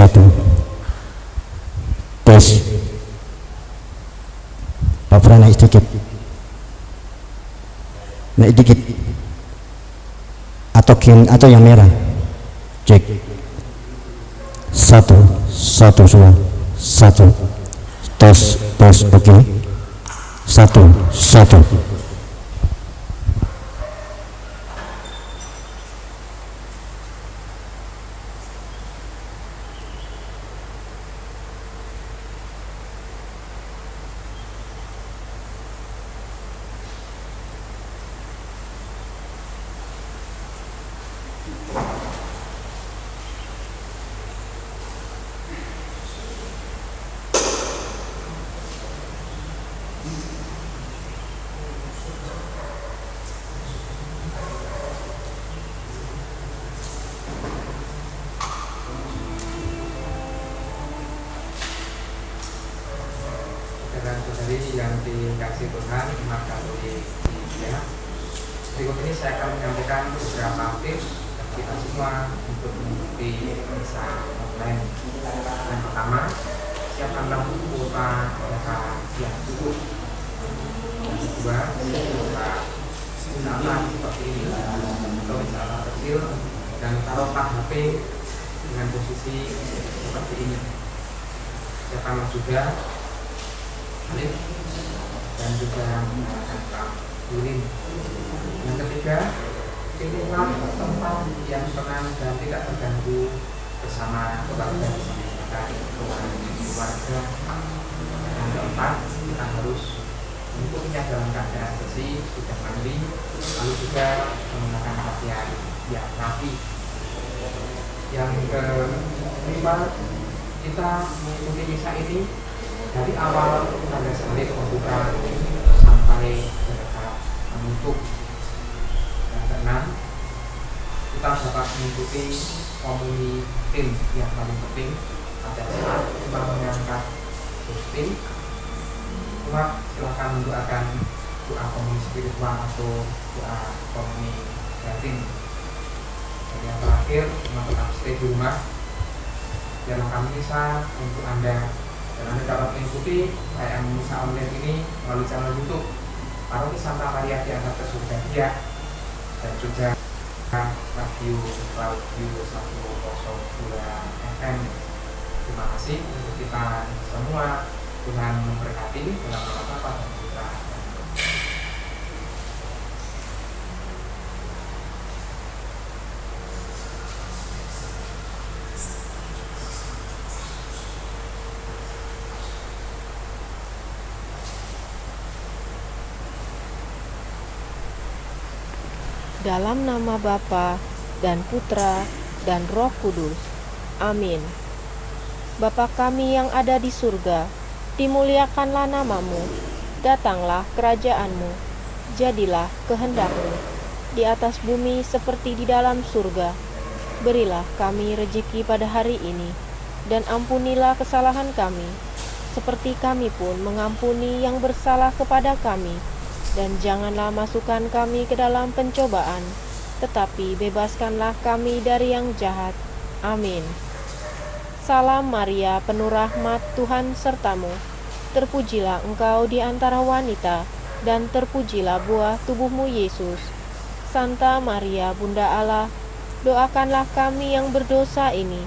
Satu. Tes. Pak Fran naik sedikit. Naik dikit. Atau yang merah. Cek. Satu semua. Satu. Tes, oke. Satu. Saudara-saudari yang dikasih Tuhan, umat Katolik Indonesia, berikut ini saya akan menyampaikan beberapa tips kita semua untuk mengikuti misa online. Yang pertama, siapkanlah kuota data yang cukup. Yang kedua, siapkanlah misalnya seperti ini atau misalnya kecil, dan taruhlah HP dengan posisi seperti ini. Siapkanlah juga salib dan juga menggunakan lilin. Yang ketiga, pilihlah tempat yang tenang dan tidak terganggu bersama keluarga, keluarga. Yang keempat, kita harus mengikutinya dalam keadaan bersih, sudah mandi, lalu juga menggunakan pakaian yang rapi. Yang kelima, kita mengikuti misa ini dari awal tanda salib membuka sampai mereka menutup. Yang keenam, kita dapat mengikuti komuni tim yang paling penting pada saat kita mengangkat hosting. Umat silakan mendoakan doa komuni spiritual atau doa komuni batin. Dan yang terakhir, umat tetap stay di rumah. Jalankan misa untuk Anda, dan Anda dapat mengikuti tayangan misa online ini melalui channel YouTube Paroki Santa Maria di Atas Surga Dia, dan juga radio 102 FM. Terima kasih untuk kita semua. Tuhan memberkati dalam nama Bapa dan Putra. Dalam nama Bapa dan Putra dan Roh Kudus. Amin. Bapa kami yang ada di surga, dimuliakanlah namamu, datanglah kerajaanmu, jadilah kehendak-Mu, di atas bumi seperti di dalam surga. Berilah kami rejeki pada hari ini, dan ampunilah kesalahan kami, seperti kami pun mengampuni yang bersalah kepada kami. Dan janganlah masukkan kami ke dalam pencobaan, tetapi bebaskanlah kami dari yang jahat. Amin. Salam Maria, penuh rahmat, Tuhan sertamu. Terpujilah engkau di antara wanita, dan terpujilah buah tubuhmu Yesus. Santa Maria, Bunda Allah, doakanlah kami yang berdosa ini,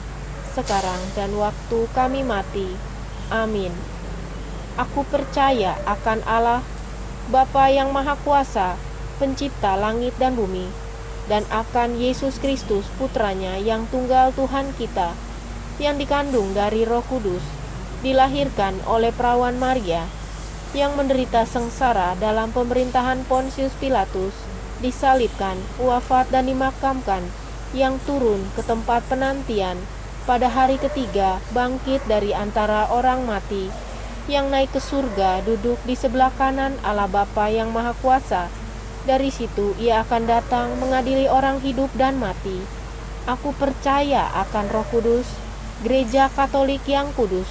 sekarang dan waktu kami mati. Amin. Aku percaya akan Allah, Bapa yang Maha Kuasa, pencipta langit dan bumi, dan akan Yesus Kristus, Putranya yang tunggal Tuhan kita, yang dikandung dari Roh Kudus, dilahirkan oleh perawan Maria, yang menderita sengsara dalam pemerintahan Pontius Pilatus, disalibkan, wafat dan dimakamkan, yang turun ke tempat penantian, pada hari ketiga bangkit dari antara orang mati, yang naik ke surga, duduk di sebelah kanan Allah Bapa yang Maha Kuasa. Dari situ ia akan datang mengadili orang hidup dan mati. Aku percaya akan Roh Kudus, Gereja Katolik yang kudus,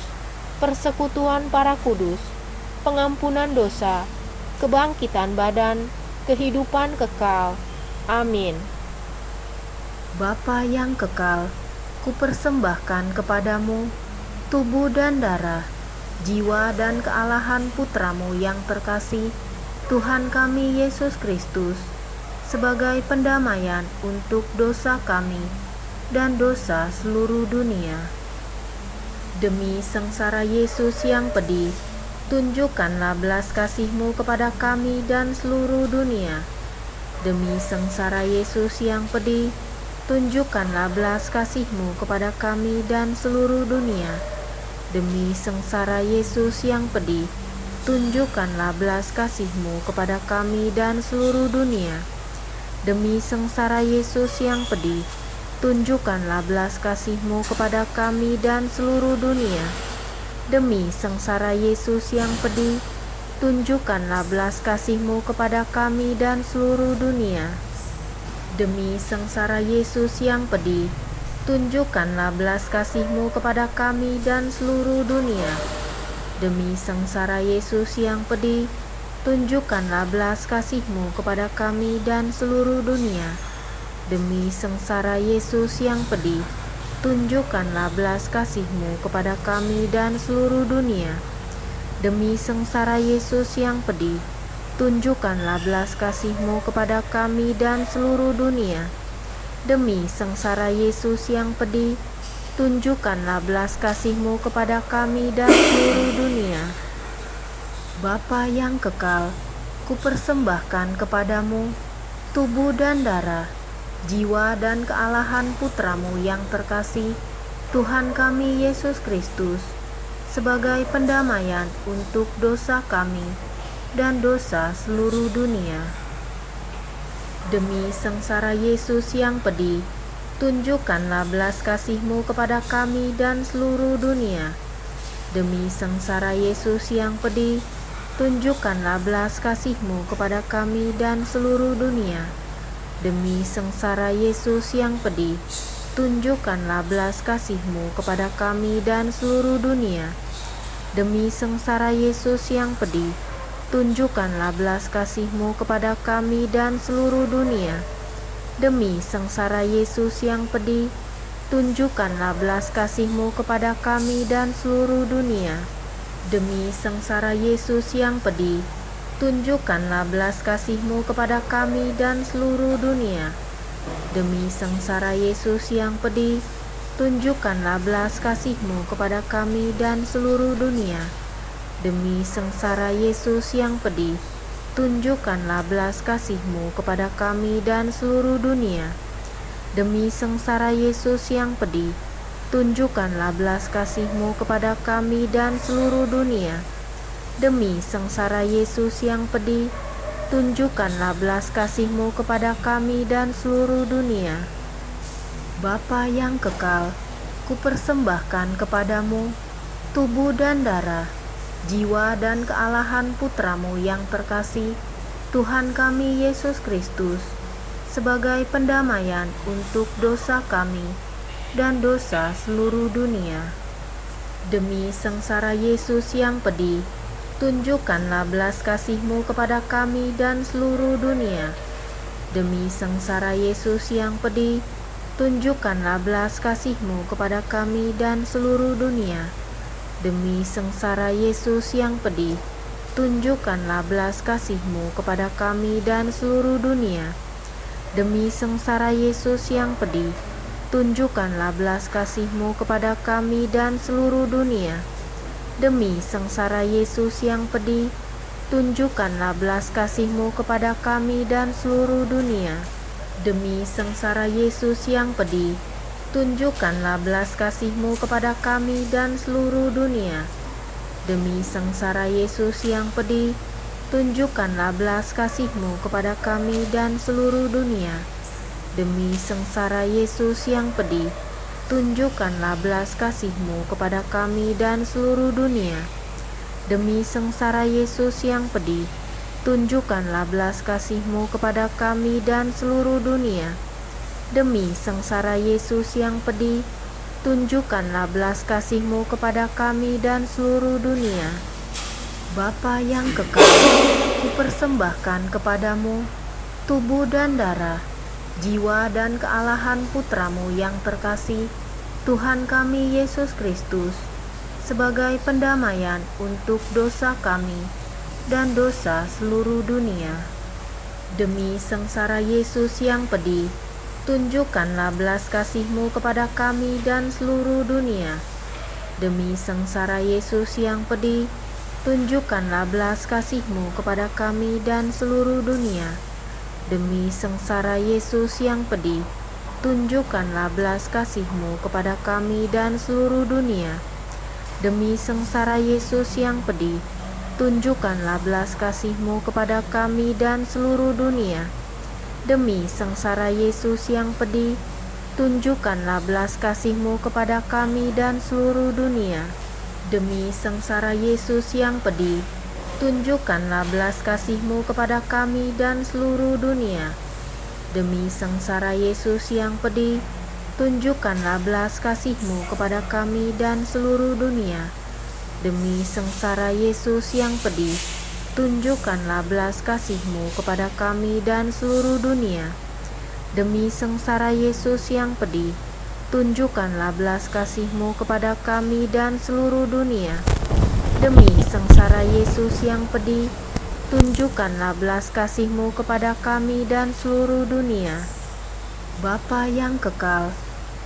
persekutuan para kudus, pengampunan dosa, kebangkitan badan, kehidupan kekal. Amin. Bapa yang kekal, kupersembahkan kepadamu tubuh dan darah, jiwa dan kealahan putramu yang terkasih, Tuhan kami Yesus Kristus, sebagai pendamaian untuk dosa kami dan dosa seluruh dunia. Demi sengsara Yesus yang pedih, tunjukkanlah belas kasih-Mu kepada kami dan seluruh dunia. Demi sengsara Yesus yang pedih, tunjukkanlah belas kasih-Mu kepada kami dan seluruh dunia. Demi sengsara Yesus yang pedih, tunjukkanlah belas kasih-Mu kepada kami dan seluruh dunia. Demi sengsara Yesus yang pedih, tunjukkanlah belas kasih-Mu kepada kami dan seluruh dunia. Demi sengsara Yesus yang pedih, tunjukkanlah belas kasih-Mu kepada kami dan seluruh dunia. Demi sengsara Yesus yang pedih, tunjukkanlah belas kasih-Mu kepada kami dan seluruh dunia. Demi sengsara Yesus yang pedih, tunjukkanlah belas kasih-Mu kepada kami dan seluruh dunia. Demi sengsara Yesus yang pedih, tunjukkanlah belas kasih-Mu kepada kami dan seluruh dunia. Demi sengsara Yesus yang pedih, tunjukkanlah belas kasih-Mu kepada kami dan seluruh dunia. Demi sengsara Yesus yang pedih, tunjukkanlah belas kasih-Mu kepada kami dan seluruh dunia. Bapa yang kekal, kupersembahkan kepadamu tubuh dan darah, jiwa dan kealahan putramu yang terkasih, Tuhan kami Yesus Kristus, sebagai pendamaian untuk dosa kami dan dosa seluruh dunia. Demi sengsara Yesus yang pedih, tunjukkanlah belas kasih-Mu kepada kami dan seluruh dunia. Demi sengsara Yesus yang pedih, tunjukkanlah belas kasih-Mu kepada kami dan seluruh dunia. Demi sengsara Yesus yang pedih, tunjukkanlah belas kasih-Mu kepada kami dan seluruh dunia. Demi sengsara Yesus yang pedih, tunjukkanlah belas kasih-Mu kepada kami dan seluruh dunia. Demi sengsara Yesus yang pedih, tunjukkanlah belas kasih-Mu kepada kami dan seluruh dunia. Demi sengsara Yesus yang pedih, tunjukkanlah belas kasih-Mu kepada kami dan seluruh dunia. Demi sengsara Yesus yang pedih, tunjukkanlah belas kasih-Mu kepada kami dan seluruh dunia. Demi sengsara Yesus yang pedih, tunjukkanlah belas kasih-Mu kepada kami dan seluruh dunia. Demi sengsara Yesus yang pedih, tunjukkanlah belas kasih-Mu kepada kami dan seluruh dunia. Demi sengsara Yesus yang pedih, tunjukkanlah belas kasih-Mu kepada kami dan seluruh dunia. Bapa yang kekal, kupersembahkan kepadamu tubuh dan darah, jiwa dan kealahan putramu yang terkasih, Tuhan kami Yesus Kristus, sebagai pendamaian untuk dosa kami dan dosa seluruh dunia. Demi sengsara Yesus yang pedih, tunjukkanlah belas kasih-Mu kepada kami dan seluruh dunia. Demi sengsara Yesus yang pedih, tunjukkanlah belas kasih-Mu kepada kami dan seluruh dunia. Demi sengsara Yesus yang pedih, tunjukkanlah belas kasih-Mu kepada kami dan seluruh dunia. Demi sengsara Yesus yang pedih, tunjukkanlah belas kasih-Mu kepada kami dan seluruh dunia. Demi sengsara Yesus yang pedih, tunjukkanlah belas kasih-Mu kepada kami dan seluruh dunia. Demi sengsara Yesus yang pedih, tunjukkanlah belas kasih-Mu kepada kami dan seluruh dunia. Demi sengsara Yesus yang pedih, tunjukkanlah belas kasih-Mu kepada kami dan seluruh dunia. Demi sengsara Yesus yang pedih, tunjukkanlah belas kasih-Mu kepada kami dan seluruh dunia. Demi sengsara Yesus yang pedih, tunjukkanlah belas kasih-Mu kepada kami dan seluruh dunia. Demi sengsara Yesus yang pedih, tunjukkanlah belas kasih-Mu kepada kami dan seluruh dunia. Bapa yang kekal, kupersembahkan kepadamu tubuh dan darah, jiwa dan kealahan putramu yang terkasih, Tuhan kami Yesus Kristus, sebagai pendamaian untuk dosa kami dan dosa seluruh dunia. Demi sengsara Yesus yang pedih, tunjukkanlah belas kasih-Mu kepada kami dan seluruh dunia. Demi sengsara Yesus yang pedih, tunjukkanlah belas kasih-Mu kepada kami dan seluruh dunia. Demi sengsara Yesus yang pedih, tunjukkanlah belas kasih-Mu kepada kami dan seluruh dunia. Demi sengsara Yesus yang pedih, tunjukkanlah belas kasih-Mu kepada kami dan seluruh dunia. Demi sengsara Yesus yang pedih, tunjukkanlah belas kasih-Mu kepada kami dan seluruh dunia. Demi sengsara Yesus yang pedih, tunjukkanlah belas kasih-Mu kepada kami dan seluruh dunia. Demi sengsara Yesus yang pedih, tunjukkanlah belas kasih-Mu kepada kami dan seluruh dunia. Demi sengsara Yesus yang pedih, tunjukkanlah belas kasih-Mu kepada kami dan seluruh dunia. Demi sengsara Yesus yang pedih, tunjukkanlah belas kasih-Mu kepada kami dan seluruh dunia. Demi sengsara Yesus yang pedih, tunjukkanlah belas kasih-Mu kepada kami dan seluruh dunia. Bapa yang kekal,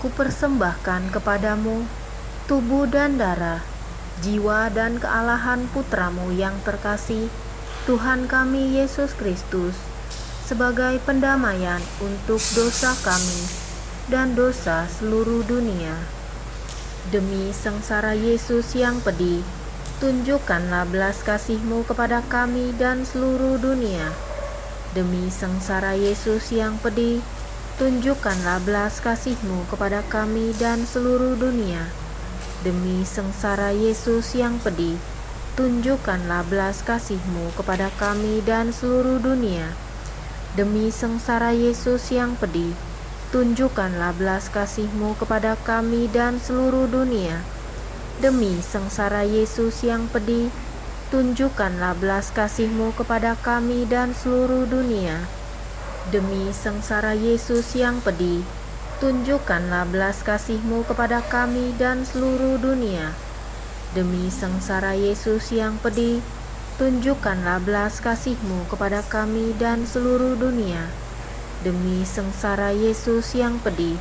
kupersembahkan kepadamu tubuh dan darah, jiwa dan kealahan Putra-Mu yang terkasih, Tuhan kami Yesus Kristus, sebagai pendamaian untuk dosa kami dan dosa seluruh dunia. Demi sengsara Yesus yang pedih, tunjukkanlah belas kasih-Mu kepada kami dan seluruh dunia. Demi sengsara Yesus yang pedih, tunjukkanlah belas kasih-Mu kepada kami dan seluruh dunia. Demi sengsara Yesus yang pedih, tunjukkanlah belas kasih-Mu kepada kami dan seluruh dunia. Demi sengsara Yesus yang pedih, tunjukkanlah belas kasih-Mu kepada kami dan seluruh dunia. Demi sengsara Yesus yang pedih, tunjukkanlah belas kasih-Mu kepada kami dan seluruh dunia. Demi sengsara Yesus yang pedih, tunjukkanlah belas kasih-Mu kepada kami dan seluruh dunia. Demi sengsara Yesus yang pedih, tunjukkanlah belas kasih-Mu kepada kami dan seluruh dunia. Demi sengsara Yesus yang pedih,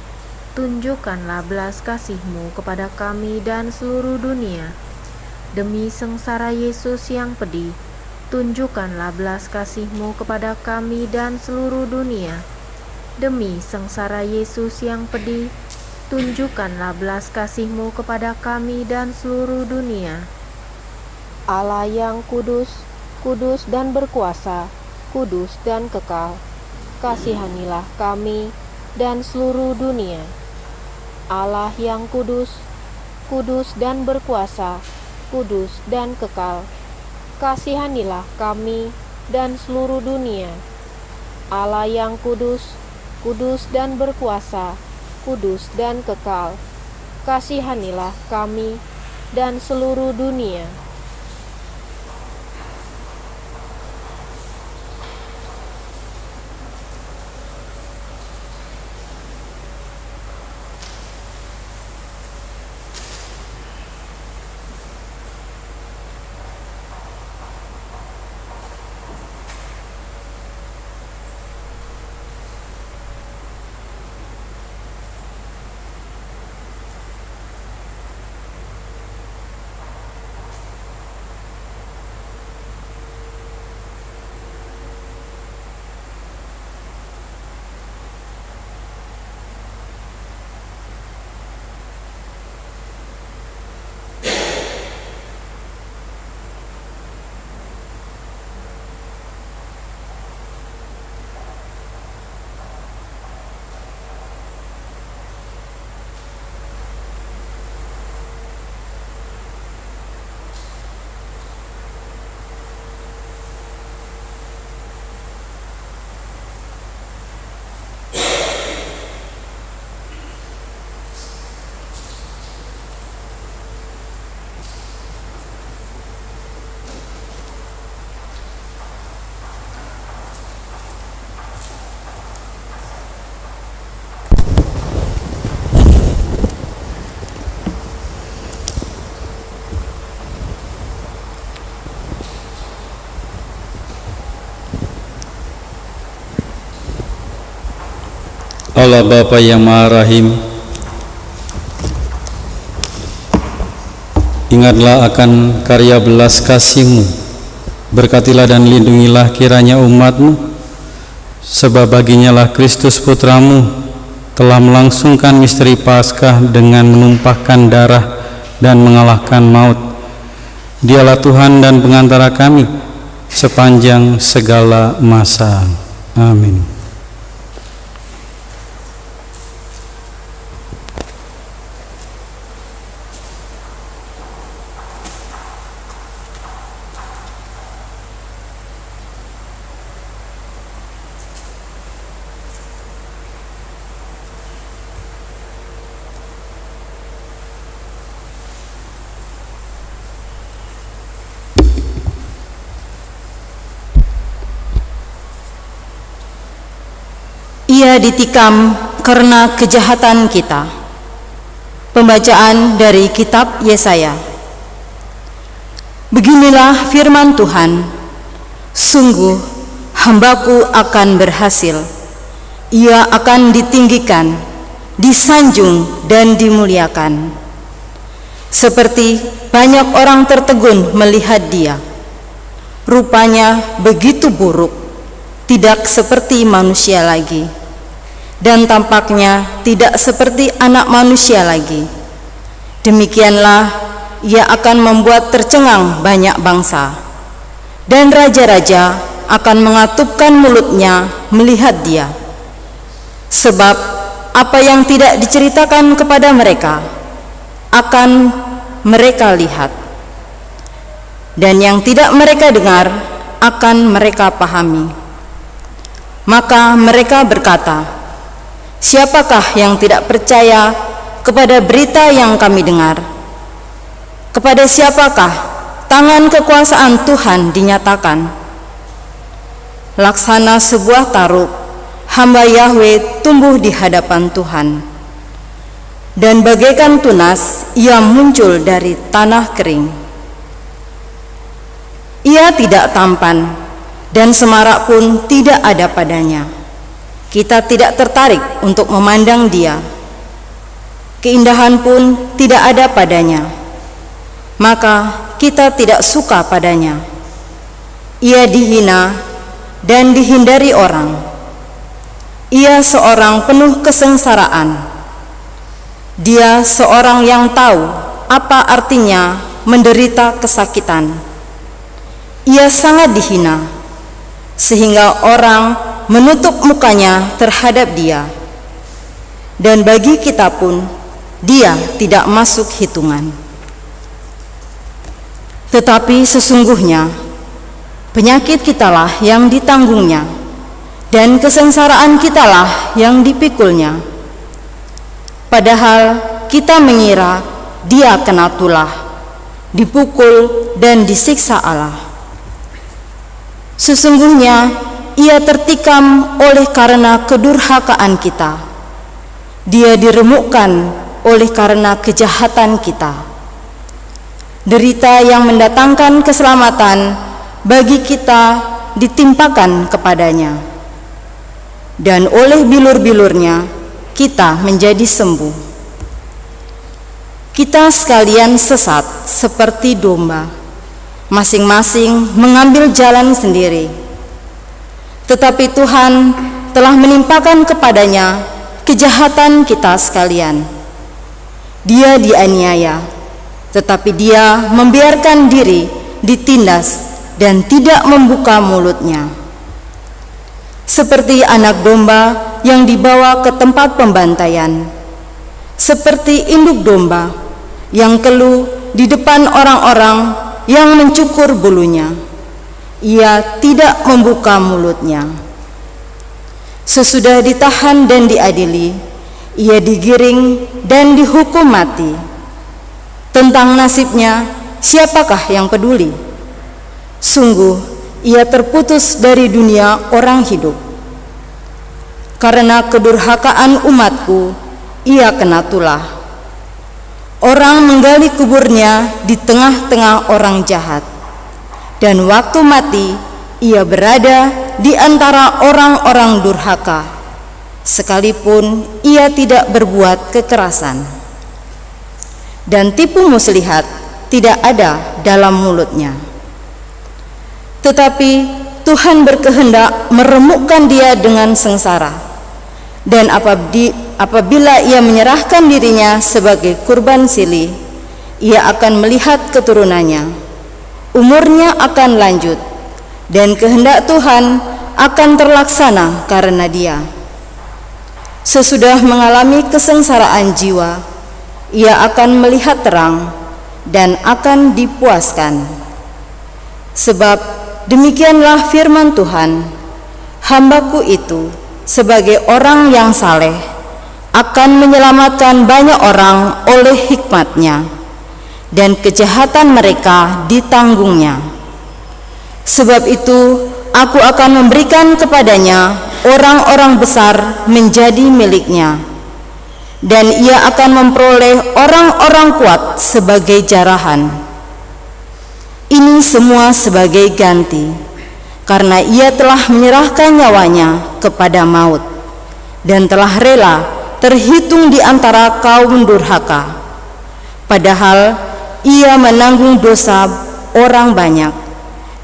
tunjukkanlah belas kasih-Mu kepada kami dan seluruh dunia. Demi sengsara Yesus yang pedih, tunjukkanlah belas kasih-Mu kepada kami dan seluruh dunia. Demi sengsara Yesus yang pedih, tunjukkanlah belas kasih-Mu kepada kami dan seluruh dunia. Allah yang kudus, kudus dan berkuasa, kudus dan kekal, kasihanilah kami dan seluruh dunia. Allah yang kudus, kudus dan berkuasa, kudus dan kekal, kasihanilah kami dan seluruh dunia. Allah yang kudus, kudus dan berkuasa, kudus dan kekal, kasihanilah kami dan seluruh dunia. Allah Bapa yang Maha Rahim, ingatlah akan karya belas kasih-Mu, berkatilah dan lindungilah kiranya umat-Mu, sebab baginya lah Kristus Putra-Mu telah melangsungkan misteri Paskah dengan menumpahkan darah dan mengalahkan maut. Dialah Tuhan dan pengantara kami sepanjang segala masa. Amin. Ia ditikam karena kejahatan kita. Pembacaan dari kitab Yesaya. Beginilah firman Tuhan, sungguh hambaku akan berhasil, ia akan ditinggikan, disanjung dan dimuliakan. Seperti banyak orang tertegun melihat dia, rupanya begitu buruk, tidak seperti manusia lagi, dan tampaknya tidak seperti anak manusia lagi. Demikianlah ia akan membuat tercengang banyak bangsa, dan raja-raja akan mengatupkan mulutnya melihat dia. Sebab apa yang tidak diceritakan kepada mereka akan mereka lihat, dan yang tidak mereka dengar akan mereka pahami. Maka mereka berkata, siapakah yang tidak percaya kepada berita yang kami dengar? Kepada siapakah tangan kekuasaan Tuhan dinyatakan? Laksana sebuah taruk, hamba Yahweh tumbuh di hadapan Tuhan, dan bagaikan tunas ia muncul dari tanah kering. Ia tidak tampan, dan semarak pun tidak ada padanya. Kita tidak tertarik untuk memandang dia. Keindahan pun tidak ada padanya, maka kita tidak suka padanya. Ia dihina dan dihindari orang. Ia seorang penuh kesengsaraan. Dia seorang yang tahu apa artinya menderita kesakitan. Ia sangat dihina, sehingga orang menutup mukanya terhadap dia, dan bagi kita pun dia tidak masuk hitungan. Tetapi sesungguhnya penyakit kitalah yang ditanggungnya, dan kesengsaraan kitalah yang dipikulnya. Padahal kita mengira dia kena tulah, dipukul dan disiksa Allah. Sesungguhnya ia tertikam oleh karena kedurhakaan kita, dia diremukkan oleh karena kejahatan kita. Derita yang mendatangkan keselamatan bagi kita ditimpakan kepadanya, dan oleh bilur-bilurnya kita menjadi sembuh. Kita sekalian sesat seperti domba, masing-masing mengambil jalan sendiri. Tetapi Tuhan telah menimpakan kepadanya kejahatan kita sekalian. Dia dianiaya, tetapi dia membiarkan diri ditindas dan tidak membuka mulutnya. Seperti anak domba yang dibawa ke tempat pembantaian, seperti induk domba yang keluh di depan orang-orang yang mencukur bulunya, ia tidak membuka mulutnya. Sesudah ditahan dan diadili, ia digiring dan dihukum mati. Tentang nasibnya, siapakah yang peduli? Sungguh, ia terputus dari dunia orang hidup. Karena kedurhakaan umatku, ia kena tulah. Orang menggali kuburnya di tengah-tengah orang jahat, dan waktu mati ia berada di antara orang-orang durhaka, sekalipun ia tidak berbuat kekerasan. Dan tipu muslihat tidak ada dalam mulutnya. Tetapi Tuhan berkehendak meremukkan dia dengan sengsara, dan apabila ia menyerahkan dirinya sebagai kurban silih, ia akan melihat keturunannya, umurnya akan lanjut, dan kehendak Tuhan akan terlaksana karena dia. Sesudah mengalami kesengsaraan jiwa, ia akan melihat terang dan akan dipuaskan. Sebab demikianlah firman Tuhan, hambaku itu sebagai orang yang saleh akan menyelamatkan banyak orang oleh hikmatnya, dan kejahatan mereka ditanggungnya. Sebab itu aku akan memberikan kepadanya orang-orang besar menjadi miliknya, dan ia akan memperoleh orang-orang kuat sebagai jarahan. Ini semua sebagai ganti, karena ia telah menyerahkan nyawanya kepada maut, dan telah rela terhitung di antara kaum durhaka. Padahal ia menanggung dosa orang banyak,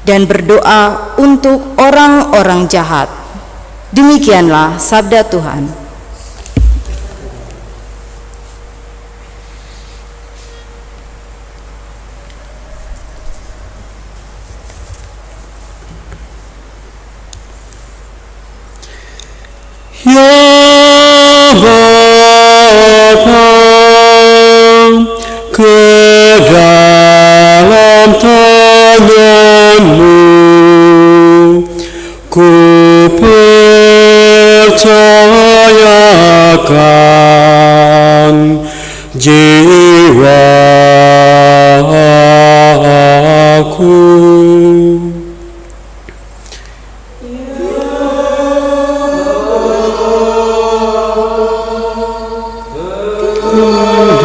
dan berdoa untuk orang-orang jahat. Demikianlah sabda Tuhan. Ya Bapa, ke dalam tangan-Mu ku percayakan jiwaku.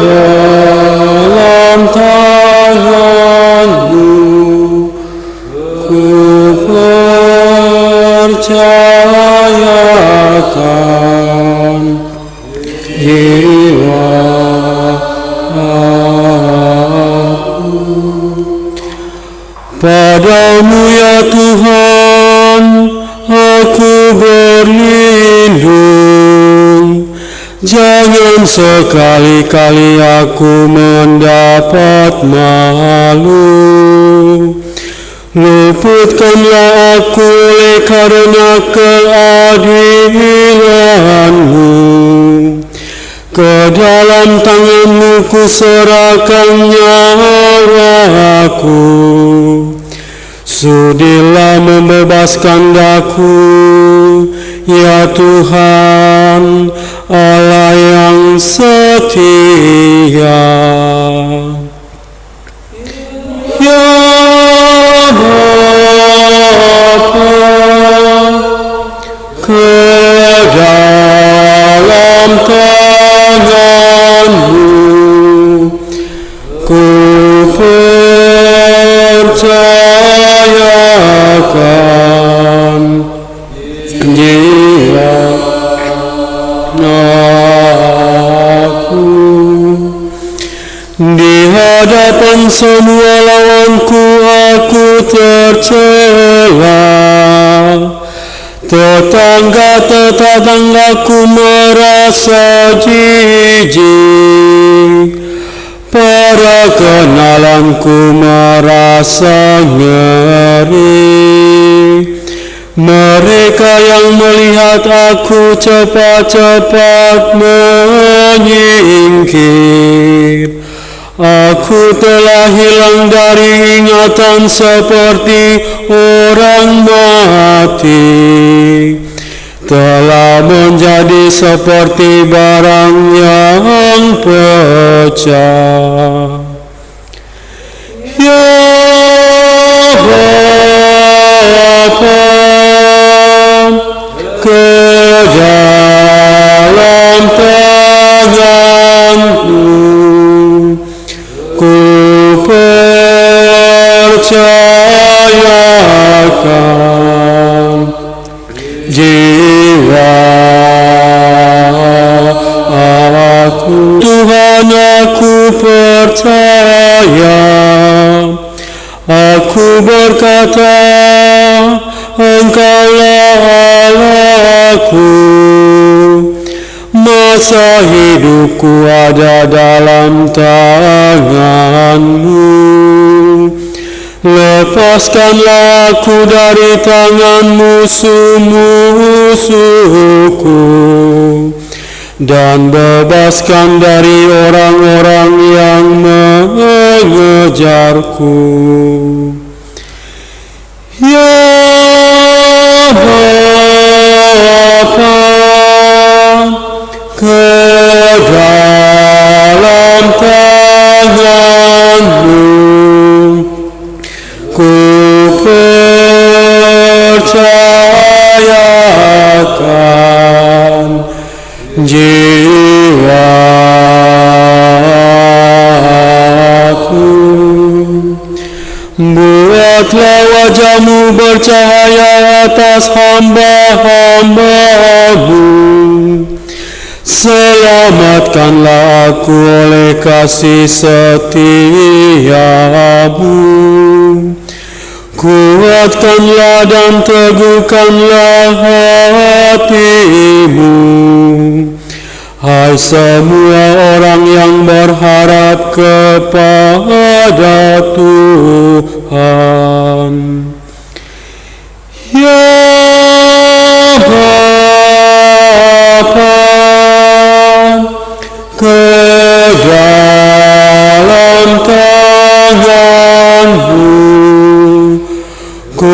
Dalam tangan-Mu ku percayakan jiwaku. Padamu ya Tuhan aku berlindung. Jangan sekali-kali aku mendapat malu. Luputkanlah aku oleh karena keadilan-Mu. Ke dalam tangan-Mu ku serahkan nyawaku. Sudilah membebaskan daku, ya Tuhan, Allah yang setia. Ya Bapa, ke dalam tangan-Mu ku percayakan jiwaku. Di hadapan semua lawanku aku tercela. Tetangga-tetanggaku merasa jijik. Para kenalanku merasa ngeri. Mereka yang melihat aku cepat-cepat menyingkir. Aku telah hilang dari ingatan seperti orang mati. Telah menjadi seperti barang yang pecah. Ya Bapa, ke dalam tangan-Mu ku percayakan jiwaku. percaya. Aku berkata, Engkaulah Allahku. Masa hidupku ada dalam tangan-Mu. Lepaskanlah aku dari tangan musuh-musuhku, dan bebaskan dari orang-orang yang mengejarku. Ya Bapa, ke dalam tangan-Mu ku percayakan jiwaku. Buatlah wajah-Mu bercahaya atas hamba-hamba-Mu. Selamatkanlah aku oleh kasih setia-Mu. Kuatkanlah dan teguhkanlah hati-Mu. Hai semua orang yang berharap kepada Tuhan. Ya Bapa, ke dalam tangan-Mu ku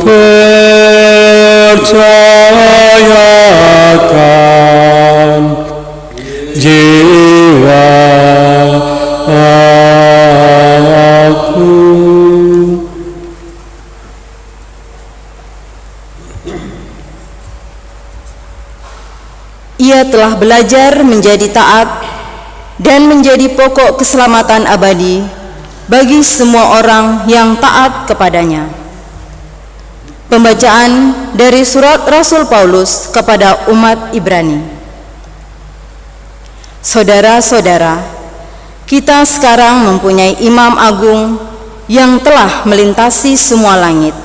percayakan jiwaku. Ia telah belajar menjadi taat dan menjadi pokok keselamatan abadi bagi semua orang yang taat kepadanya. Pembacaan dari surat Rasul Paulus kepada umat Ibrani. Saudara-saudara, kita sekarang mempunyai imam agung yang telah melintasi semua langit,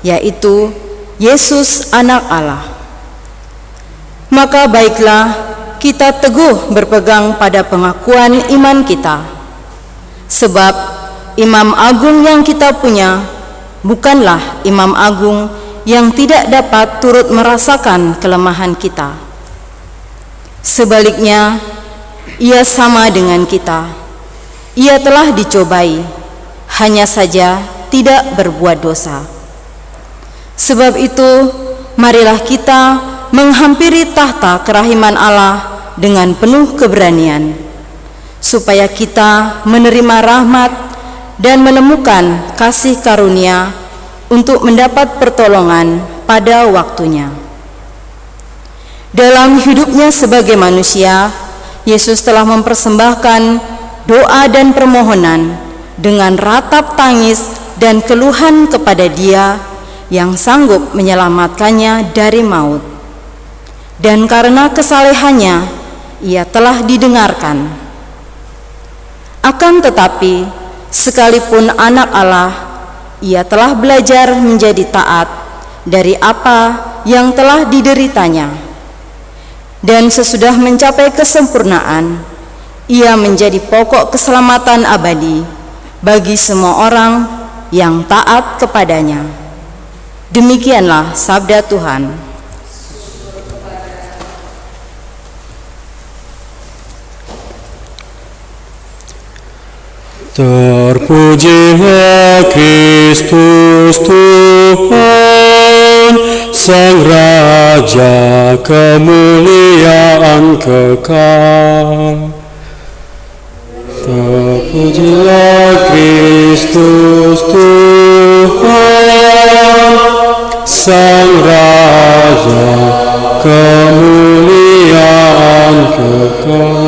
yaitu Yesus Anak Allah. Maka baiklah kita teguh berpegang pada pengakuan iman kita, sebab imam agung yang kita punya bukanlah imam agung yang tidak dapat turut merasakan kelemahan kita. Sebaliknya, ia sama dengan kita. Ia telah dicobai, hanya saja tidak berbuat dosa. Sebab itu, marilah kita menghampiri tahta kerahiman Allah dengan penuh keberanian, supaya kita menerima rahmat dan menemukan kasih karunia untuk mendapat pertolongan pada waktunya. Dalam hidupnya sebagai manusia, Yesus telah mempersembahkan doa dan permohonan dengan ratap tangis dan keluhan kepada Dia yang sanggup menyelamatkannya dari maut. Dan karena kesalehannya, ia telah didengarkan. Akan tetapi, sekalipun anak Allah, ia telah belajar menjadi taat dari apa yang telah dideritanya. Dan sesudah mencapai kesempurnaan, ia menjadi pokok keselamatan abadi bagi semua orang yang taat kepadanya. Demikianlah sabda Tuhan. Terpujilah Kristus Tuhan, Sang Raja kemuliaan kekal. Terpujilah Kristus Tuhan, Sang Raja kemuliaan kekal.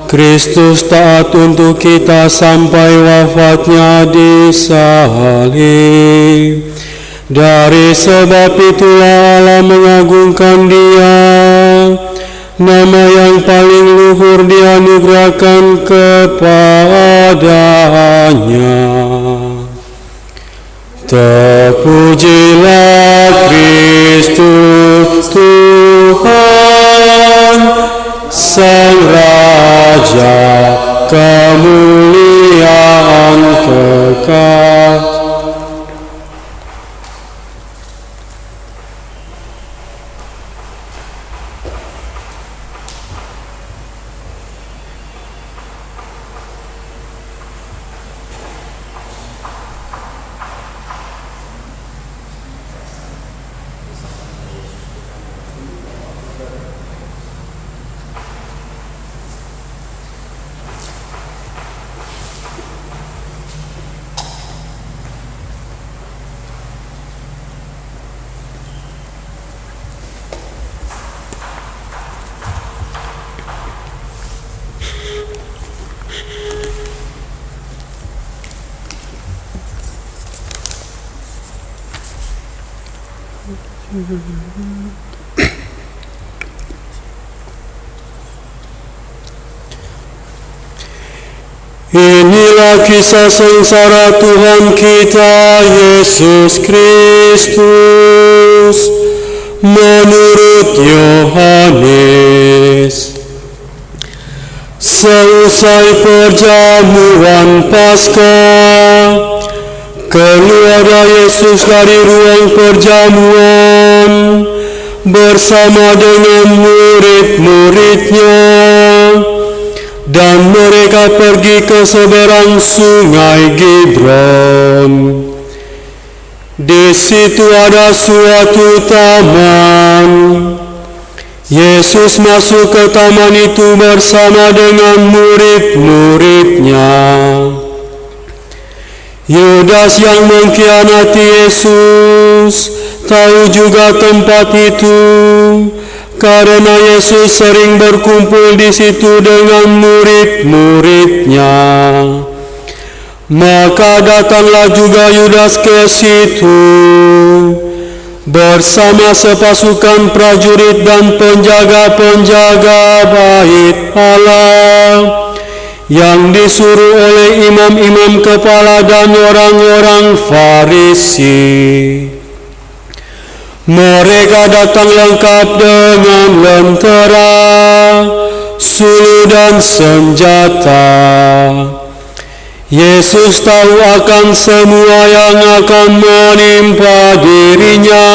Kristus taat untuk kita sampai wafatnya di salib. Dari sebab itulah Allah mengagungkan Dia. Nama yang paling luhur dianugerahkan kepada kepadanya. Terpujilah Kristus Tuhan, Sang Raja, kemuliaan kekal. Inilah kisah sengsara Tuhan kita Yesus Kristus menurut Yohanes. Seusai perjamuan Paskah, keluarlah Yesus dari ruang perjamuan bersama dengan murid-muridnya, dan mereka pergi ke seberang sungai Kidron. Di situ ada suatu taman. Yesus masuk ke taman itu bersama dengan murid-muridnya. Yudas yang mengkhianati Yesus tahu juga tempat itu, karena Yesus sering berkumpul di situ dengan murid-muridnya. Maka datanglah juga Yudas ke situ bersama sepasukan prajurit dan penjaga-penjaga bait Allah yang disuruh oleh imam-imam kepala dan orang-orang Farisi. Mereka datang lengkap dengan lentera, sulu dan senjata. Yesus tahu akan semua yang akan menimpa dirinya,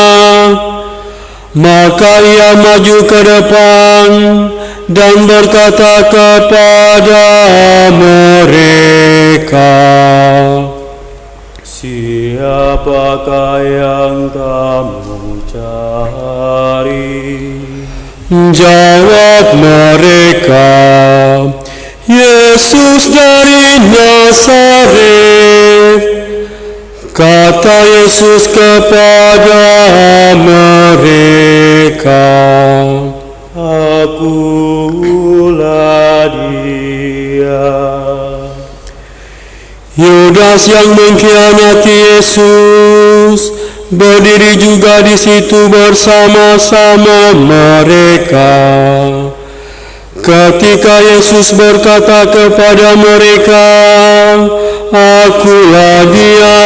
maka ia maju ke depan dan berkata kepada mereka, "Siapakah yang kamu cari?" Jawab mereka, "Yesus dari Nazaret." Kata Yesus kepada mereka, "Akulah dia." Yudas yang mengkhianati Yesus berdiri juga di situ bersama-sama mereka. Ketika Yesus berkata kepada mereka, "Akulah dia,"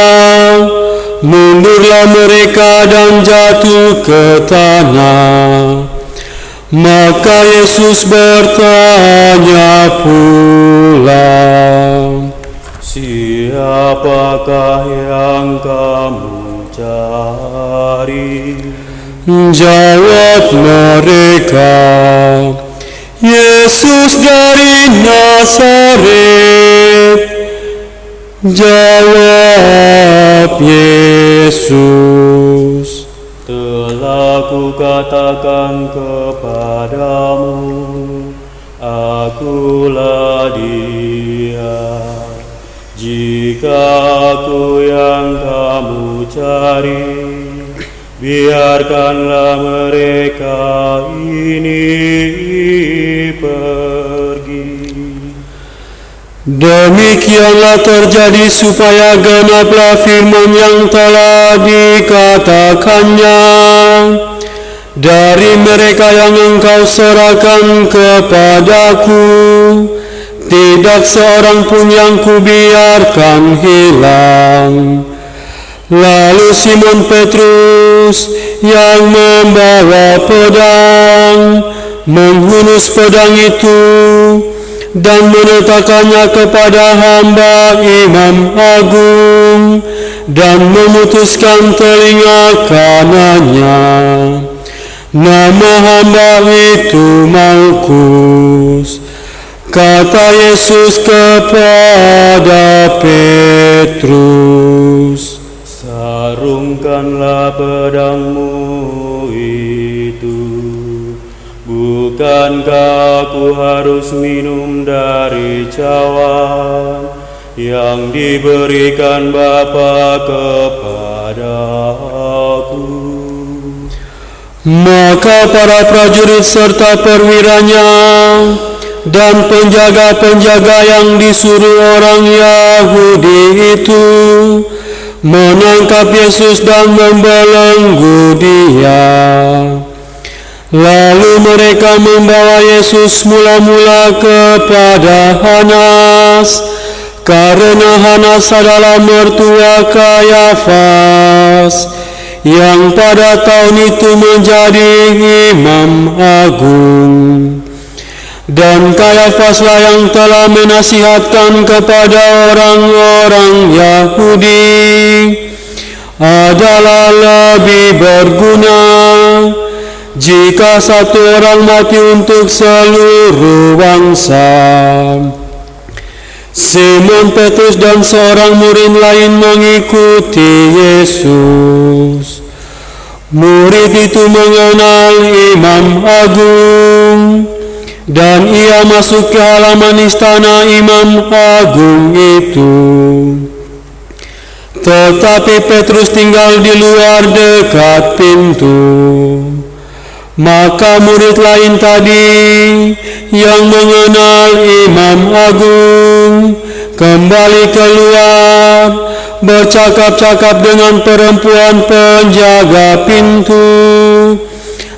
mundurlah mereka dan jatuh ke tanah. Maka Yesus bertanya pula, "Siapakah yang kamu cari?" Jawab mereka, "Yesus dari Nazaret." Jawab Yesus, "Telah kukatakan kepadamu, akulah dia. Jika aku yang kamu cari, biarkanlah mereka ini pergi." Demikianlah terjadi supaya genaplah firman yang telah dikatakannya, "Dari mereka yang engkau serahkan kepadaku, tidak seorang pun yang kubiarkan hilang. Lalu Simon Petrus yang membawa pedang menghunus pedang itu dan meletakkannya kepada hamba imam agung dan memutuskan telinga kanannya. Nama hamba itu Malkus. Kata Yesus kepada Petrus, "Sarungkanlah pedangmu itu. Bukankah aku harus minum dari cawan yang diberikan Bapa kepada aku?" Maka para prajurit serta perwiranya dan penjaga-penjaga yang disuruh orang Yahudi itu menangkap Yesus dan membelenggu Dia. Lalu mereka membawa Yesus mula-mula kepada Hanas, karena Hanas adalah mertua Kayafas, yang pada tahun itu menjadi imam agung. Dan Kayafaslah yang telah menasihatkan kepada orang-orang Yahudi adalah lebih berguna jika satu orang mati untuk seluruh bangsa. Simon Petrus dan seorang murid lain mengikuti Yesus. Murid itu mengenal imam agung, dan ia masuk ke halaman istana imam agung itu. Tetapi Petrus tinggal di luar dekat pintu. Maka murid lain tadi yang mengenal imam agung kembali keluar, bercakap-cakap dengan perempuan penjaga pintu,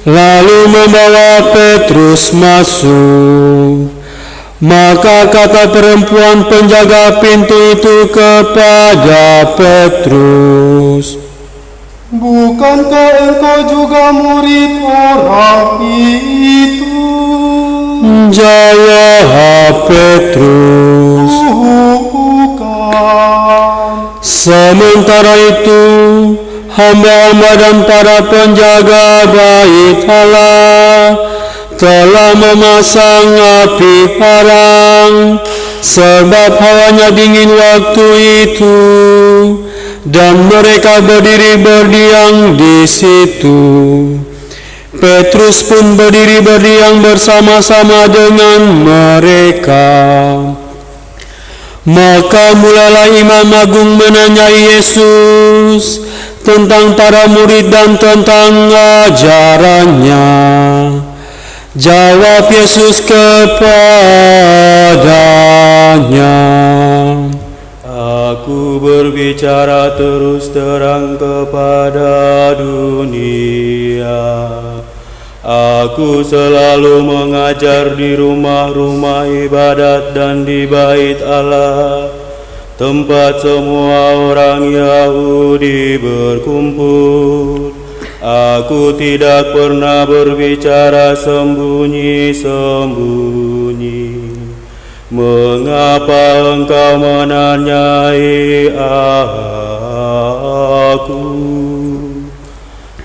lalu membawa Petrus masuk. Maka kata perempuan penjaga pintu itu kepada Petrus, "Bukankah engkau juga murid orang itu?" Jawab Petrus, "Bukan." Sementara itu hamba-hamba dan para penjaga bait Allah telah memasang api arang, sebab hawanya dingin waktu itu, dan mereka berdiri berdiam di situ. Petrus pun berdiri berdiam bersama-sama dengan mereka. Maka mulailah imam agung menanyai Yesus tentang para murid dan tentang ajarannya. Jawab Yesus kepadanya, "Aku berbicara terus terang kepada dunia. Aku selalu mengajar di rumah-rumah ibadat dan di bait Allah, tempat semua orang Yahudi berkumpul. Aku tidak pernah berbicara sembunyi-sembunyi. Mengapa engkau menanyai aku?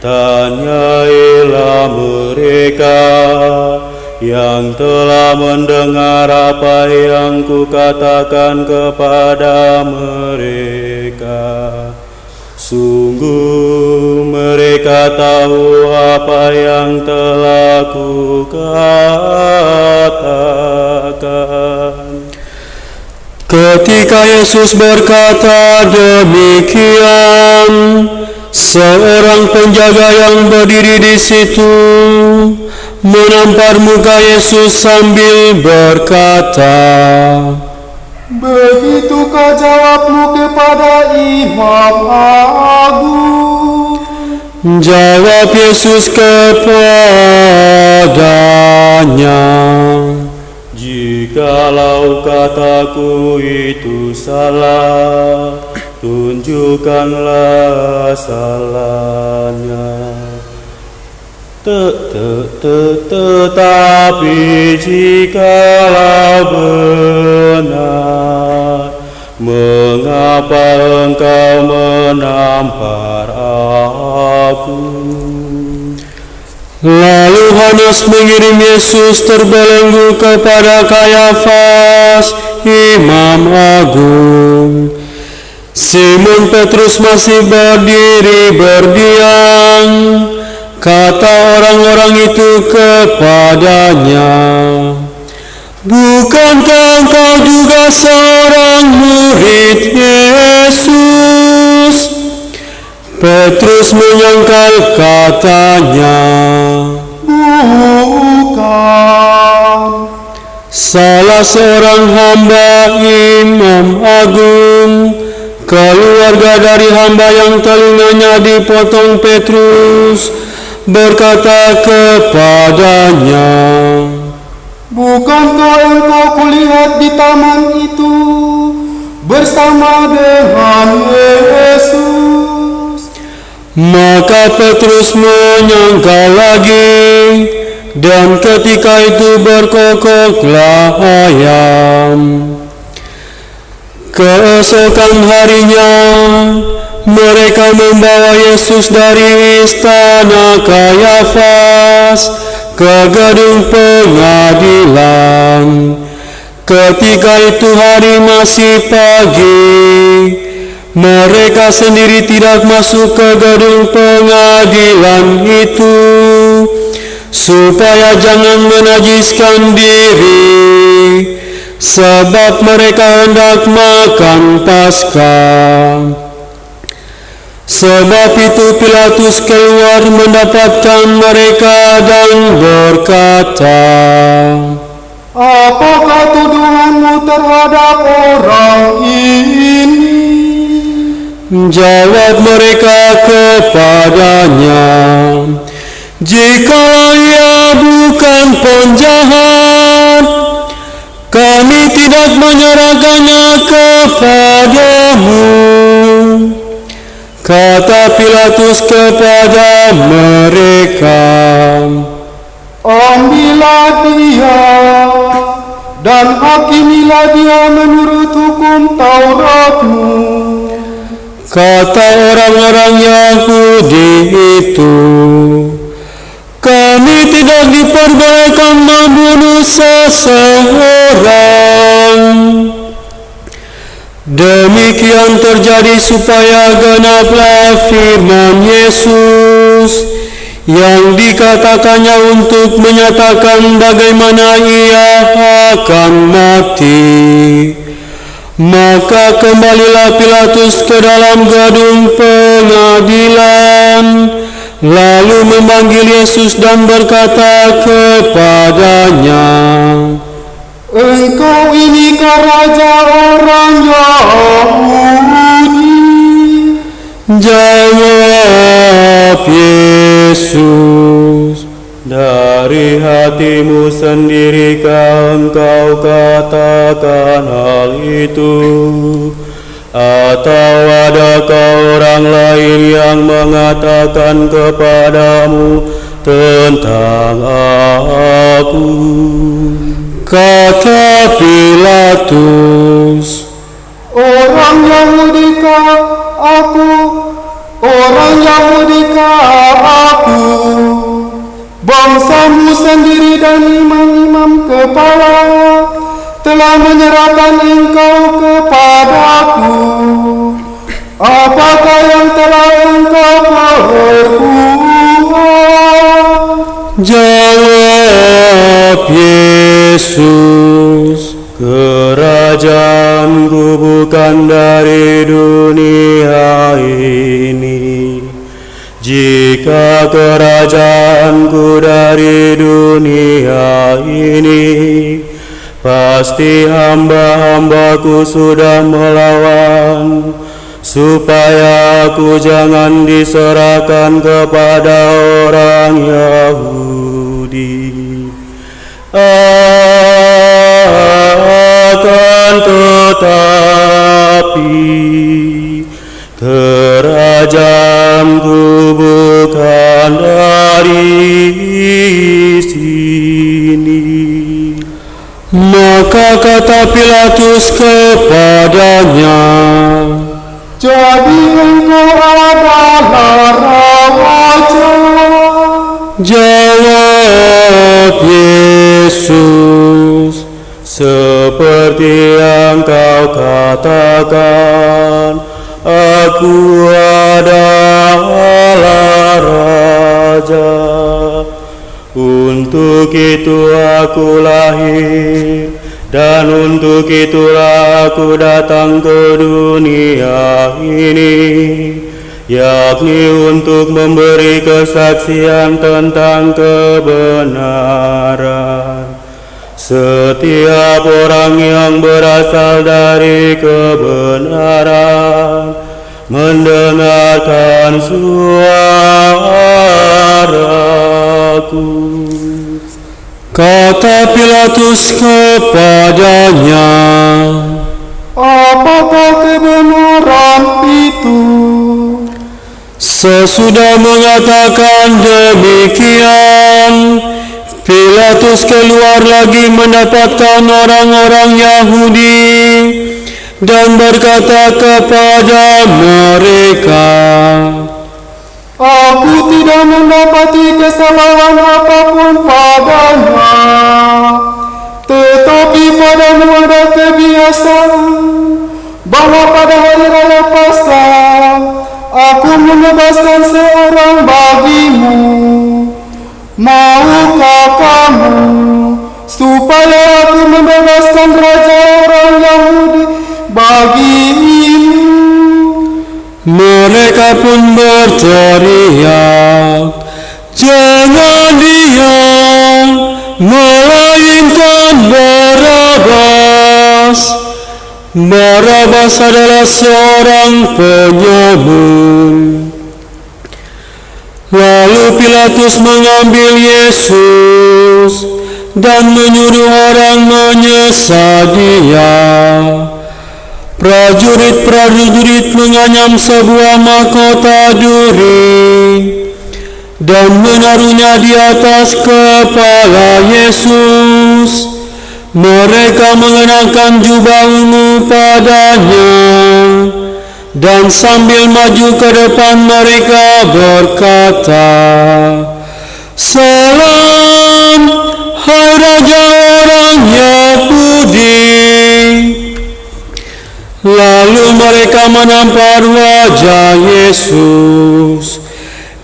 Tanyailah mereka yang telah mendengar apa yang kukatakan kepada mereka. Sungguh mereka tahu apa yang telah kukatakan." Ketika Yesus berkata demikian, seorang penjaga yang berdiri di situ menampar muka Yesus sambil berkata, "Begitukah jawabmu kepada imam agung?" Jawab Yesus kepadanya, Jikalau kataku itu salah, tunjukkanlah salahnya. Tetapi jikalau benar, mengapa engkau menampar aku? Lalu Hanas mengirim Yesus terbelenggu kepada Kayafas, Imam Agung. Simon Petrus masih berdiri berdiam. Kata orang-orang itu kepadanya, bukankah engkau juga seorang murid Yesus? Petrus menyangkal katanya, bukan. salah seorang hamba Imam Agung, keluarga dari hamba yang telinganya dipotong Petrus, berkata kepadanya, Bukankah engkau kulihat di taman itu bersama dengan Yesus? Maka Petrus menyangkal lagi, dan ketika itu berkokoklah ayam. Keesokan harinya, mereka membawa Yesus dari istana Kayafas ke gedung pengadilan. Ketika itu hari masih pagi, mereka sendiri tidak masuk ke gedung pengadilan itu, supaya jangan menajiskan diri, sebab mereka hendak makan Paskah. Sebab itu Pilatus keluar mendapatkan mereka dan berkata, Apakah tuduhanmu terhadap orang ini? Jawab mereka kepadanya, jika ia bukan penjahat, kami tidak menyerahkannya kepadamu. Kata Pilatus kepada mereka, Ambillah dia dan hakimilah dia menurut hukum Tauratmu. kata orang-orang Yahudi itu, kami tidak diperbolehkan membunuh seseorang. Demikian terjadi supaya genaplah firman Yesus yang dikatakannya untuk menyatakan bagaimana ia akan mati. Maka kembalilah Pilatus ke dalam gedung pengadilan, lalu memanggil Yesus dan berkata kepadanya, Engkau inikah raja orang Yahudi? Jawab Yesus, dari hatimu sendirikah engkau katakan hal itu? Atau adakah orang lain yang mengatakan kepadamu tentang aku? Kata Pilatus, Orang Yahudikah aku? Orang Yahudikah aku? Bangsamu sendiri dan imam-imam kepala telah menyerahkan engkau kepadaku. Apakah yang telah engkau perbuat? jawab Yesus, kerajaanku bukan dari dunia ini. Jika kerajaanku dari dunia ini, pasti hamba-hambaku sudah melawan, supaya aku jangan diserahkan kepada orang Yahudi. akan tetapi kerajaanku bukan dari sini. Maka kata Pilatus kepadanya, Jadi engkau adalah raja. Jawab Yesus, seperti yang kau katakan, aku adalah raja. Untuk itu aku lahir, dan untuk itulah aku datang ke dunia ini, yakni untuk memberi kesaksian tentang kebenaran. Setiap orang yang berasal dari kebenaran mendengarkan suaraku. Kata Pilatus kepadanya, Apakah kebenaran itu? sesudah mengatakan demikian, Pilatus keluar lagi mendapatkan orang-orang Yahudi dan berkata kepada mereka, Aku tidak mendapati kesalahan apapun padanya, tetapi padamu ada kebiasaan bahwa pada hari raya Paskah aku membebaskan seorang bagimu. Maukah kamu supaya aku membebaskan raja orang Yahudi bagimu? mereka pun berteriak, jangan dia, melainkan Barabas. Barabas adalah seorang penyamun. Lalu Pilatus mengambil Yesus dan menyuruh orang menyesal dia. Prajurit-prajurit menganyam sebuah mahkota duri dan menaruhnya di atas kepala Yesus. Mereka mengenakan jubah ungu padanya, dan sambil maju ke depan mereka berkata, Salam, hai Raja orang Yahudi. Lalu mereka menampar wajah Yesus.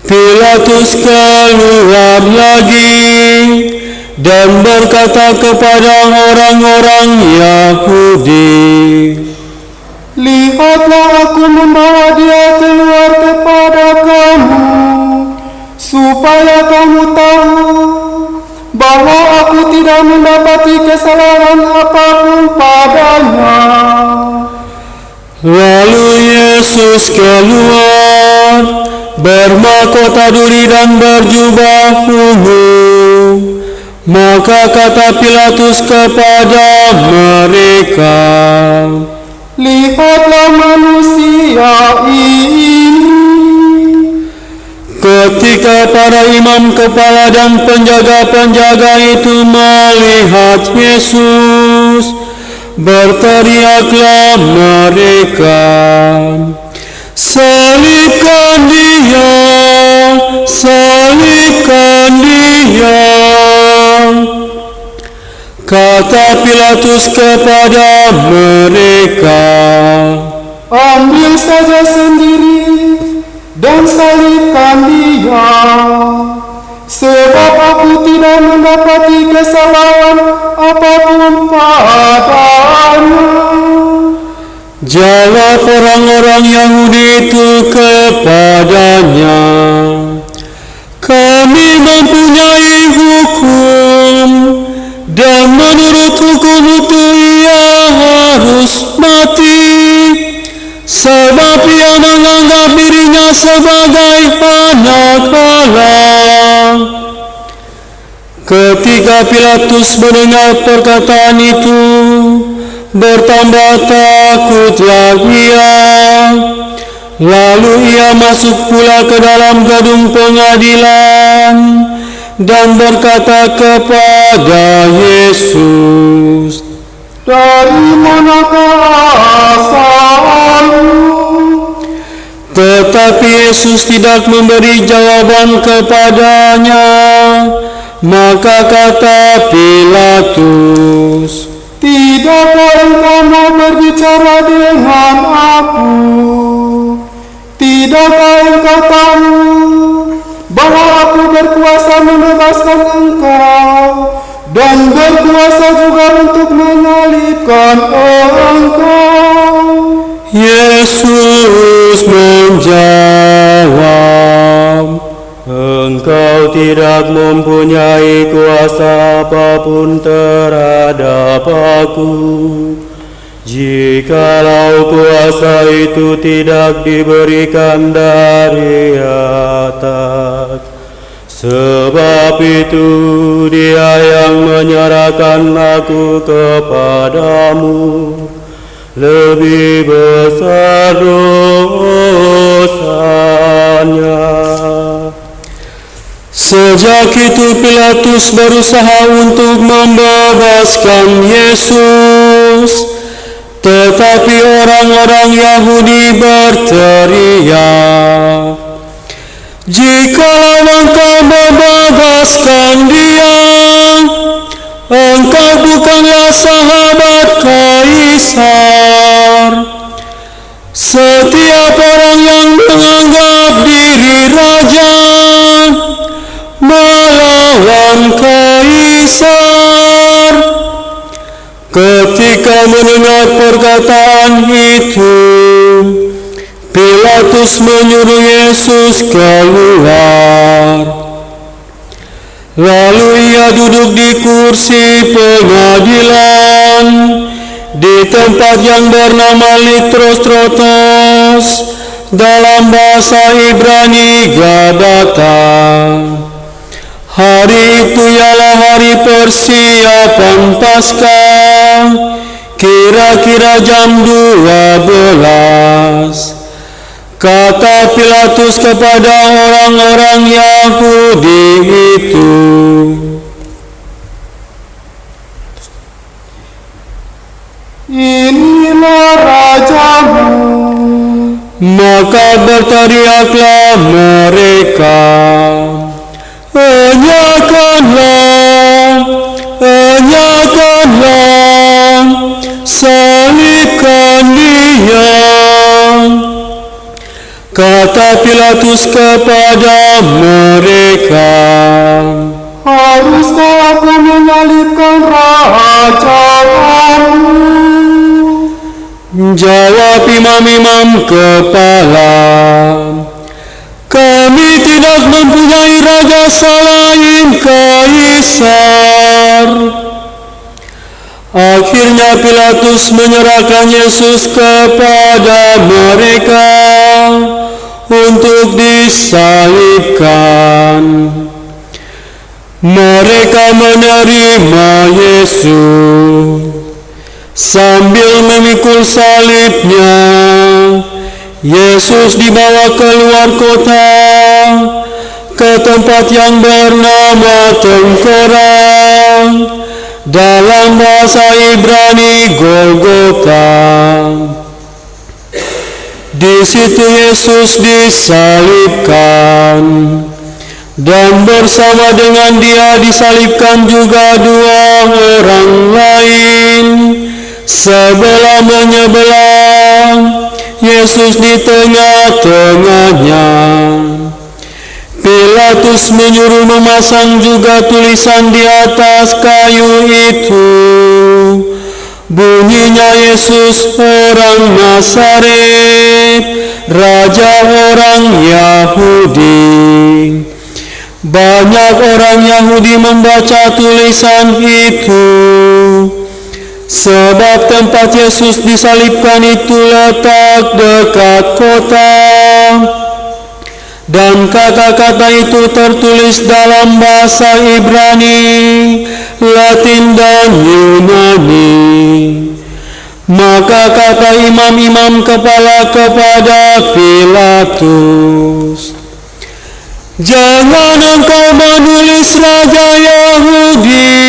Pilatus keluar lagi dan berkata kepada orang-orang Yahudi, Lihatlah aku membawa dia keluar kepada kamu, supaya kamu tahu bahwa aku tidak mendapati kesalahan apapun padanya. Lalu Yesus keluar, bermahkota duri dan berjubah ungu. Maka kata Pilatus kepada mereka, Lihatlah manusia ini. ketika para imam kepala dan penjaga-penjaga itu melihat Yesus, berteriaklah mereka, Salibkan dia, salibkan dia. Kata Pilatus kepada mereka, Ambil saja sendiri dan salibkan dia, sebab aku tidak mendapati kesalahan apapun padanya. Jawab orang-orang Yahudi itu kepadanya, kami mempunyai hukum, dan menurut hukum itu ia harus mati, sebab ia menganggap dirinya sebagai anak Allah. Ketika Pilatus mendengar perkataan itu, bertambah takutlah ia. Lalu ia masuk pula ke dalam gedung pengadilan dan berkata kepada Yesus, Dari manakah asalmu? tetapi Yesus tidak memberi jawaban kepadanya. Maka kata Pilatus, Tidakkah engkau mau berbicara dengan aku? Tidakkah engkau tahu bahwa aku berkuasa membebaskan engkau dan berkuasa juga untuk menyalibkan engkau? Yesus menjawab, Engkau tidak mempunyai kuasa apapun terhadap aku, jikalau kuasa itu tidak diberikan dari atas. Sebab itu Dia yang menyerahkan aku kepadamu. Lebih besar dosanya. Sejak itu Pilatus berusaha untuk membebaskan Yesus, tetapi orang-orang Yahudi berteriak, Jikalau engkau membebaskan Dia, engkau bukanlah sahabat Kaisar. Setiap orang yang menganggap diri raja melawan Kaisar. Ketika mendengar perkataan itu, Pilatus menyuruh Yesus keluar. Lalu ia duduk di kursi pengadilan di tempat yang bernama Litrostrotos, dalam bahasa Ibrani Gabata. Hari itu ialah hari persiapan Paskah, kira-kira jam 12. Kata Pilatus kepada orang-orang Yahudi itu, Inilah rajamu. Maka berteriaklah mereka, Enyakanlah, salibkan Dia. Kata Pilatus kepada mereka, Haruskah aku menyalibkan rajamu? Jawab imam-imam kepala, Kami tidak mempunyai raja selain Kaisar. Akhirnya Pilatus menyerahkan Yesus kepada mereka untuk disalibkan. Mereka menerima Yesus. Sambil memikul salibnya, Yesus dibawa keluar kota ke tempat yang bernama Tengkorak, dalam bahasa Ibrani Golgota. Di situ Yesus disalibkan, dan bersama dengan Dia disalibkan juga dua orang lain, sebelah menyebelah, Yesus di tengah-tengahnya. Pilatus menyuruh memasang juga tulisan di atas kayu itu, bunyinya Yesus orang Nazaret, Raja orang Yahudi. Banyak orang Yahudi membaca tulisan itu, sebab tempat Yesus disalibkan itu letak dekat kota. Dan kata-kata itu tertulis dalam bahasa Ibrani, Latin dan Yunani. Maka kata imam-imam kepala kepada Pilatus, "Jangan engkau menulis Raja Yahudi,"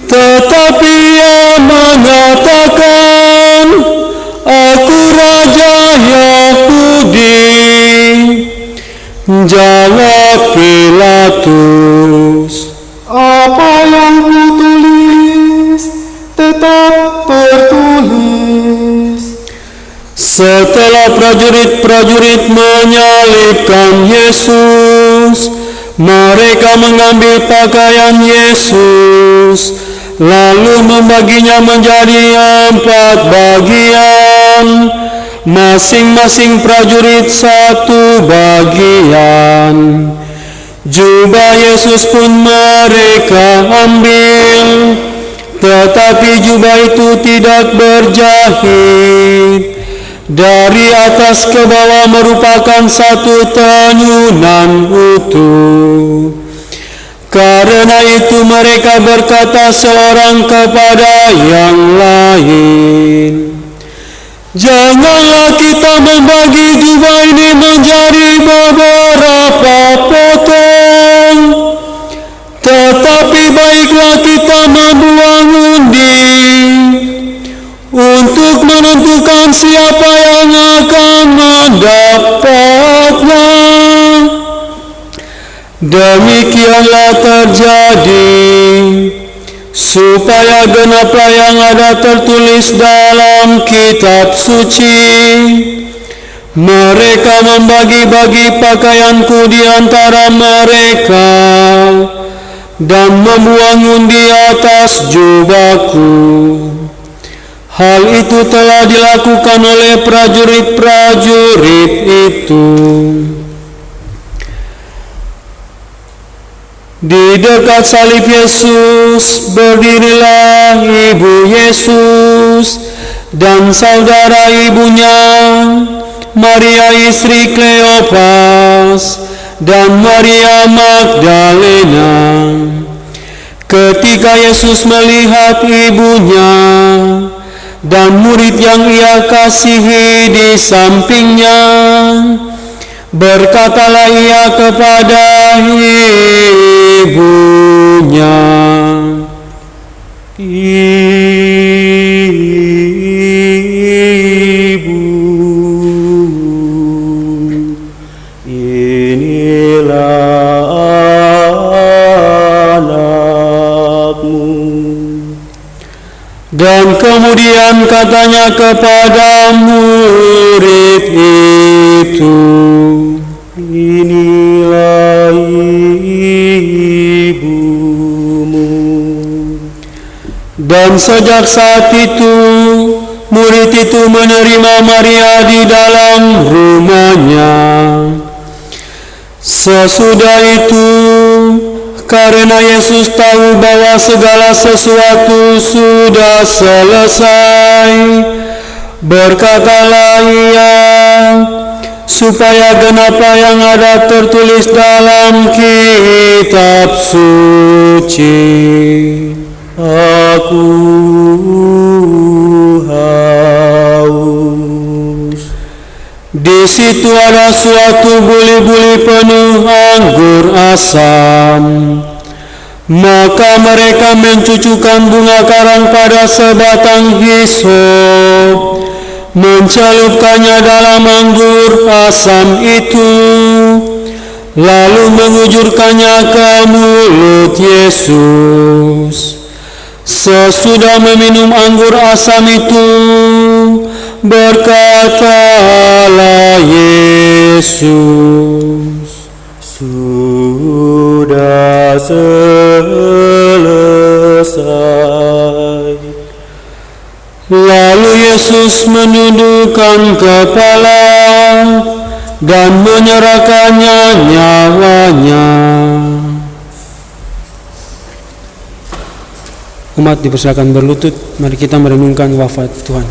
tetapi ia mengatakan, "Aku Raja Yahudi." Jawab Pilatus, Apa yang kutulis tetap tertulis. Setelah prajurit-prajurit menyalibkan Yesus, mereka mengambil pakaian Yesus, lalu membaginya menjadi 4 bagian, masing-masing prajurit 1 bagian. Jubah Yesus pun mereka ambil, tetapi jubah itu tidak berjahit. Dari atas ke bawah merupakan satu tenyunan utuh. Karena itu mereka berkata seorang kepada yang lain, "Janganlah kita membagi jubah ini menjadi beberapa potong, tetapi baiklah kita membuang undi untuk menentukan siapa yang akan mendapatnya." Demikianlah terjadi, supaya genaplah yang ada tertulis dalam kitab suci. Mereka membagi-bagi pakaianku di antara mereka, dan membuang undi atas jubahku. Hal itu telah dilakukan oleh prajurit-prajurit itu. Di dekat salib Yesus berdirilah ibu Yesus dan saudara ibunya, Maria istri Kleopas dan Maria Magdalena. Ketika Yesus melihat ibunya dan murid yang ia kasihi di sampingnya, berkatalah ia kepada ibunya, "Ibu, inilah anakmu." Dan kemudian katanya kepada murid itu, "Inilah ibumu." Dan sejak saat itu, murid itu menerima Maria di dalam rumahnya. Sesudah itu, karena Yesus tahu bahwa segala sesuatu sudah selesai, berkatalah ia, supaya genaplah yang ada tertulis dalam kitab suci, "Aku haus." Di situ ada suatu buli-buli penuh anggur asam. Maka mereka mencucukkan bunga karang pada sebatang hisop, mencelupkannya dalam anggur asam itu, lalu mengujurkannya ke mulut Yesus. Sesudah meminum anggur asam itu, berkatalah Yesus, "Sudah selesai." Lalu Yesus menundukkan kepala dan menyerahkannya nyawanya. Umat dipersilakan berlutut, mari kita merenungkan wafat Tuhan.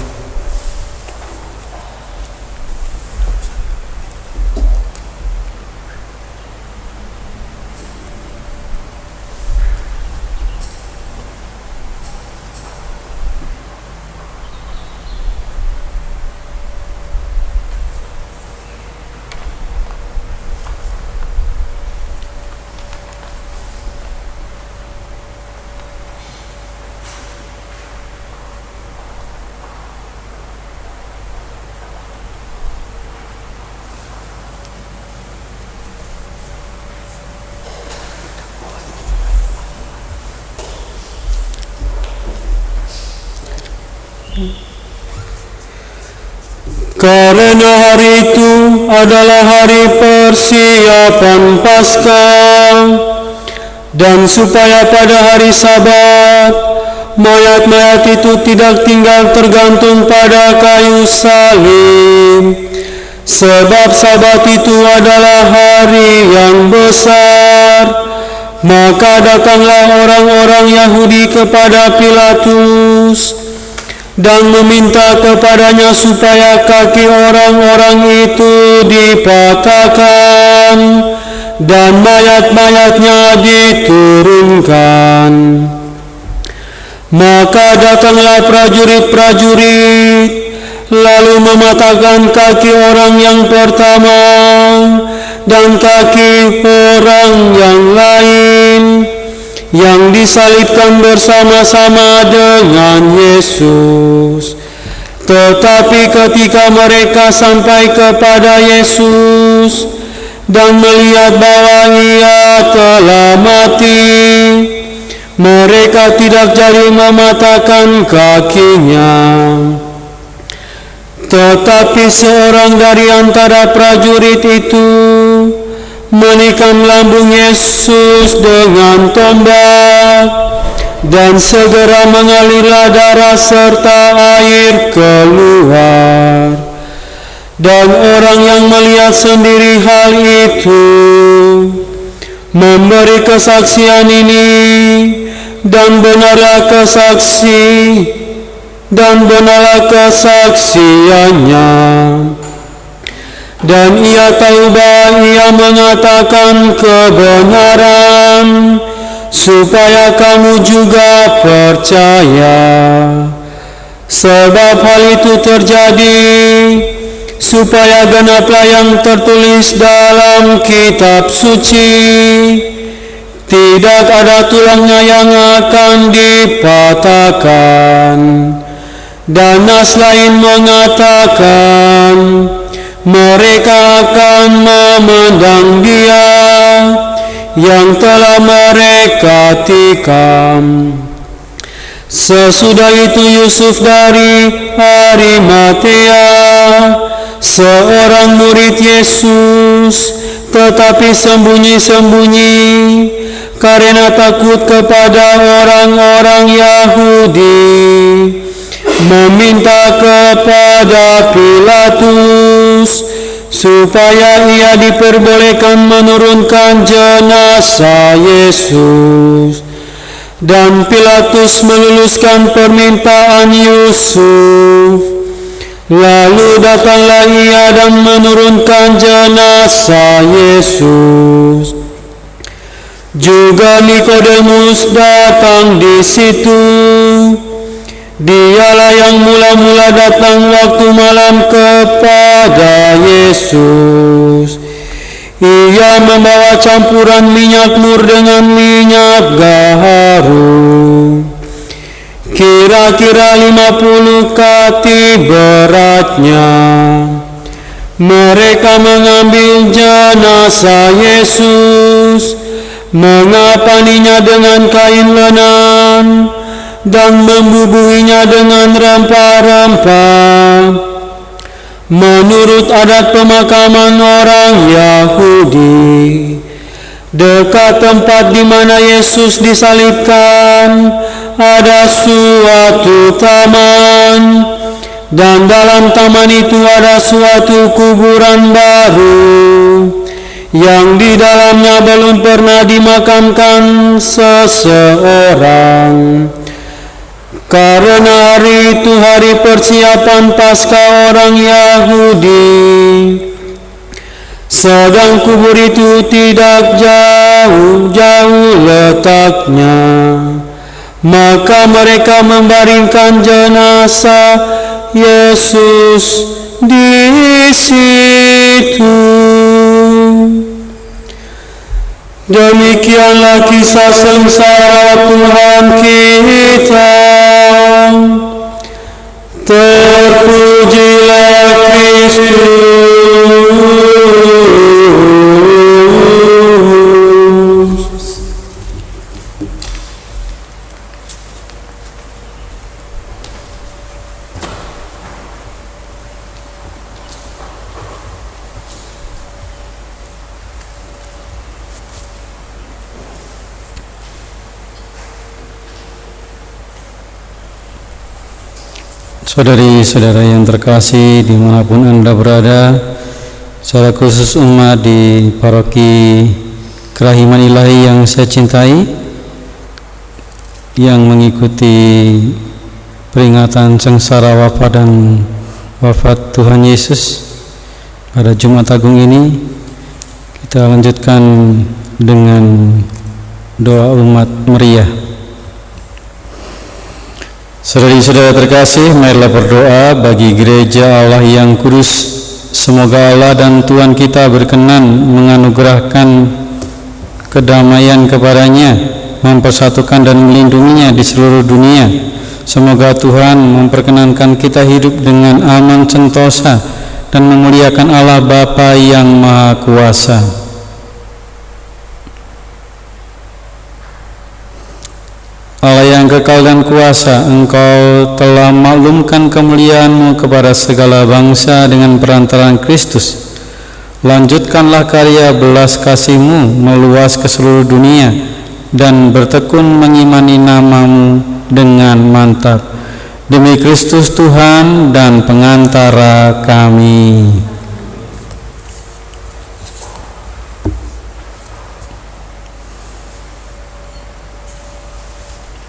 Karena hari itu adalah hari persiapan Paskah, dan supaya pada hari Sabat mayat-mayat itu tidak tinggal tergantung pada kayu salib, sebab Sabat itu adalah hari yang besar. Maka datanglah orang-orang Yahudi kepada Pilatus dan meminta kepadanya supaya kaki orang-orang itu dipatahkan dan mayat-mayatnya diturunkan. Maka datanglah prajurit-prajurit lalu mematahkan kaki orang yang pertama dan kaki orang yang lain yang disalibkan bersama-sama dengan Yesus. Tetapi ketika mereka sampai kepada Yesus dan melihat bahwa ia telah mati, mereka tidak jadi mematahkan kakinya. Tetapi seorang dari antara prajurit itu menikam lambung Yesus dengan tombak, dan segera mengalirlah darah serta air keluar. Dan orang yang melihat sendiri hal itu memberi kesaksian ini, dan benarlah kesaksiannya. Dan ia tahu bahwa ia mengatakan kebenaran, supaya kamu juga percaya. Sebab hal itu terjadi supaya genaplah yang tertulis dalam kitab suci, tidak ada tulangnya yang akan dipatahkan. Dan nas lain mengatakan, mereka akan memandang dia yang telah mereka tikam. Sesudah itu Yusuf dari Arimatea, seorang murid Yesus, tetapi sembunyi-sembunyi karena takut kepada orang-orang Yahudi, meminta kepada Pilatus supaya ia diperbolehkan menurunkan jenazah Yesus. Dan Pilatus meluluskan permintaan Yusuf. Lalu datanglah ia dan menurunkan jenazah Yesus. Juga Nikodemus datang di situ. Dialah yang mula-mula datang waktu malam kepada Yesus. Ia membawa campuran minyak mur dengan minyak gaharu, kira-kira 50 kati beratnya. Mereka mengambil jenazah Yesus, mengapaninya dengan kain lenan, dan membubuhinya dengan rempah-rempah menurut adat pemakaman orang Yahudi. Dekat tempat di mana Yesus disalibkan ada suatu taman, dan dalam taman itu ada suatu kuburan baru yang di dalamnya belum pernah dimakamkan seseorang. Karena hari itu hari persiapan Paskah orang Yahudi, sedang kubur itu tidak jauh-jauh letaknya, maka mereka membaringkan jenazah Yesus di situ. Demikianlah kisah sengsara Tuhan kita. Terpujilah Kristus. Saudari-saudara yang terkasih dimanapun Anda berada, secara khusus umat di paroki Kerahiman Ilahi yang saya cintai, yang mengikuti peringatan sengsara wafat dan wafat Tuhan Yesus pada Jumat Agung ini, kita lanjutkan dengan doa umat meriah. Saudari-saudara terkasih, marilah berdoa bagi gereja Allah yang kudus. Semoga Allah dan Tuhan kita berkenan menganugerahkan kedamaian kepadanya, mempersatukan dan melindunginya di seluruh dunia. Semoga Tuhan memperkenankan kita hidup dengan aman sentosa dan memuliakan Allah Bapa yang Maha Kuasa. Allah yang kekal dan kuasa, Engkau telah maklumkan kemuliaan-Mu kepada segala bangsa dengan perantaraan Kristus. Lanjutkanlah karya belas kasih-Mu meluas ke seluruh dunia dan bertekun mengimani nama-Mu dengan mantap. Demi Kristus Tuhan dan pengantara kami.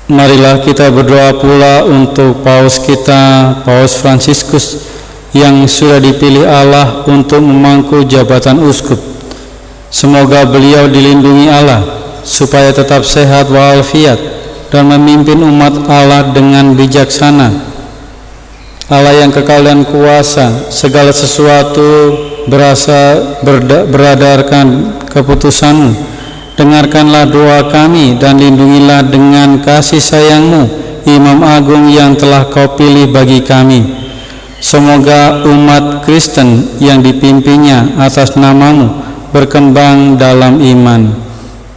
Marilah kita berdoa pula untuk Paus kita, Paus Fransiskus, yang sudah dipilih Allah untuk memangku jabatan uskup. Semoga beliau dilindungi Allah, supaya tetap sehat walafiat dan memimpin umat Allah dengan bijaksana. Allah yang kekal dan kuasa, segala sesuatu beradarkan keputusan-Mu. Dengarkanlah doa kami dan lindungilah dengan kasih sayang-Mu Imam Agung yang telah Kau pilih bagi kami. Semoga umat Kristen yang dipimpinnya atas nama-Mu berkembang dalam iman.